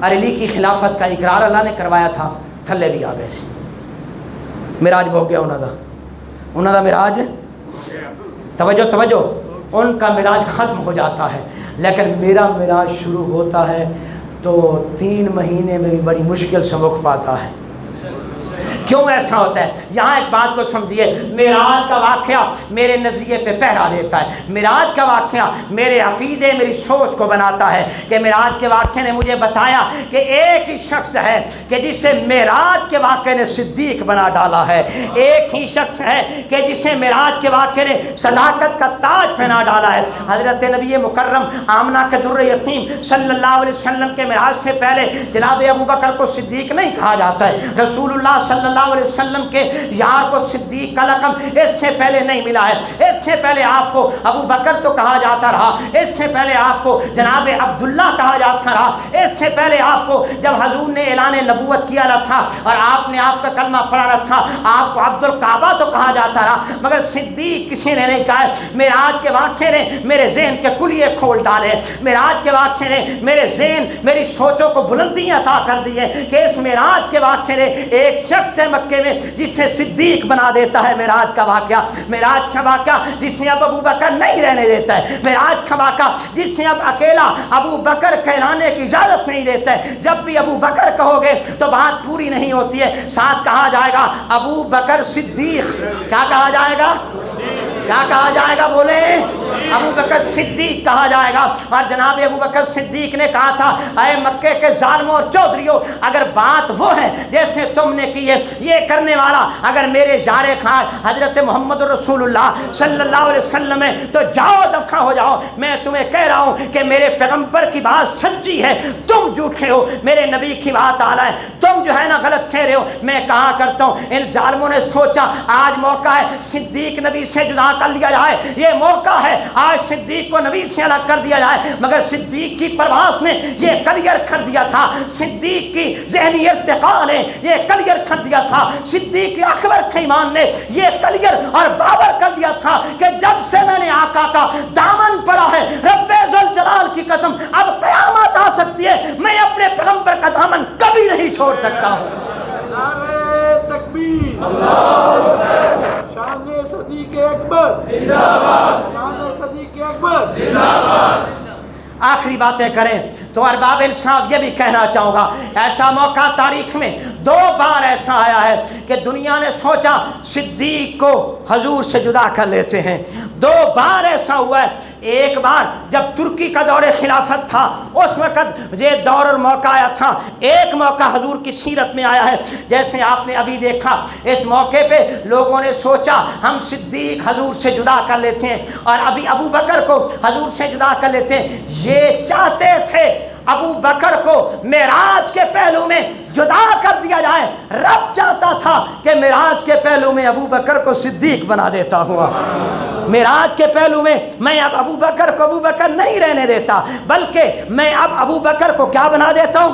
اور علی کی خلافت کا اقرار اللہ نے کروایا تھا، تھلے بھی آ گئے سی، معراج ہو گیا انہوں دا معراج۔ توجہ توجہ، ان کا معراج ختم ہو جاتا ہے لیکن میرا معراج شروع ہوتا ہے تو 3 مہینے میں بھی بڑی مشکل سے مکھ پاتا ہے۔ کیوں ایسا ہوتا ہے؟ یہاں ایک بات کو سمجھیے، معراج کا واقعہ میرے نظریے پہ پہرا دیتا ہے، معراج کا واقعہ میرے عقیدے میری سوچ کو بناتا ہے کہ معراج کے واقعے نے مجھے بتایا کہ ایک ہی شخص ہے کہ جسے معراج کے واقعے نے صدیق بنا ڈالا ہے، ایک ہی شخص ہے کہ جسے معراج کے واقعے نے صداقت کا تاج پہنا ڈالا ہے۔ حضرت نبی مکرم آمنہ کے در یتیم صلی اللہ علیہ وسلم کے معراج سے پہلے جناب ابوبکر کو صدیق نہیں کہا جاتا ہے، رسول اللہ صلی اللہ علیہ وسلم کے یار کو صدیق کا لقب اس سے پہلے نہیں ملا ہے۔ اس سے پہلے آپ کو ابو بکر تو کہا جاتا رہا، اس سے پہلے آپ کو جناب عبداللہ کہا جاتا رہا، اس سے پہلے آپ کو جب حضور نے اعلان نبوت کیا نہ تھا اور آپ نے آپ کا کلمہ پڑھا نہ تھا آپ کو عبد الکعبہ تو کہا جاتا رہا، مگر صدیق کسی نے نہیں کہا ہے۔ معراج کے واقعے نے میرے ذہن کے کلیے کھول ڈالے، معراج کے واقعے نے میرے ذہن میری سوچوں کو بلندیاں عطا کر دی ہے کہ اس معراج کے واقعے نے ایک شخص ہے مکے میں جسے صدیق بنا دیتا ہے۔ معراج کا واقعہ، معراج کا واقعہ جس نے اب ابو بکر نہیں رہنے دیتا ہے، معراج کا واقعہ جس نے اب اکیلا ابو بکر کہلانے کی اجازت نہیں دیتا ہے۔ جب بھی ابو بکر کہو گے تو بات پوری نہیں ہوتی ہے، ساتھ کہا جائے گا ابو بکر صدیق۔ کیا کہا جائے گا؟ کیا کہا جائے گا؟ بولے ابو بکر صدیق کہا جائے گا۔ اور جناب ابو بکر صدیق نے کہا تھا اے مکے کے ظالموں اور چودھریوں، اگر بات وہ ہے جیسے تم نے کی ہے، یہ کرنے والا اگر میرے یار خار حضرت محمد رسول اللہ صلی اللہ علیہ وسلم ہے تو جاؤ دفع ہو جاؤ۔ میں تمہیں کہہ رہا ہوں کہ میرے پیغمبر کی بات سچی ہے، تم جھوٹے ہو، میرے نبی کی بات اعلیٰ ہے، تم جو ہے نا غلط کہہ رہے ہو۔ میں کہا کرتا ہوں ان ظالموں نے سوچا آج موقع ہے صدیق نبی سے جدا کر لیا جائے، یہ موقع ہے آج صدیق کو نبی سے الگ کر دیا جائے، مگر صدیق کی پرواز نے یہ کلیئر کر دیا تھا، صدیق کی ذہنی ارتقاء نے یہ کلیئر کر دیا تھا، صدیق اکبر کے ایمان نے یہ کلیئر اور باور کر دیا تھا کہ جب سے میں نے آقا کا دامن پڑا ہے رب ذوالجلال کی قسم اب قیامت آ سکتی ہے میں اپنے پیغمبر کا دامن کبھی نہیں چھوڑ سکتا ہوں۔ نعرہ تکبیر، اللہ اکبر، شان صدیق اکبر زندہ باد، شان صدیق اکبر زندہ باد۔ آخری باتیں کریں تو ارباب انصاف یہ بھی کہنا چاہوں گا، ایسا موقع تاریخ میں 2 بار ایسا آیا ہے کہ دنیا نے سوچا صدیق کو حضور سے جدا کر لیتے ہیں، 2 بار ایسا ہوا ہے۔ ایک بار جب ترکی کا دور خلافت تھا اس وقت یہ دور اور موقع آیا تھا، ایک موقع حضور کی سیرت میں آیا ہے جیسے آپ نے ابھی دیکھا، اس موقع پہ لوگوں نے سوچا ہم صدیق حضور سے جدا کر لیتے ہیں اور ابھی ابو بکر کو حضور سے جدا کر لیتے ہیں۔ یہ چاہتے تھے ابو بکر کو معراج کے پہلو میں جدا کر دیا جائے، رب چاہتا تھا کہ معراج کے پہلو میں ابو بکر کو صدیق بنا دیتا ہوا، معراج کے پہلو میں میں اب ابو بکر کو ابو بکر نہیں رہنے دیتا بلکہ میں اب ابو بکر کو کیا بنا دیتا ہوں؟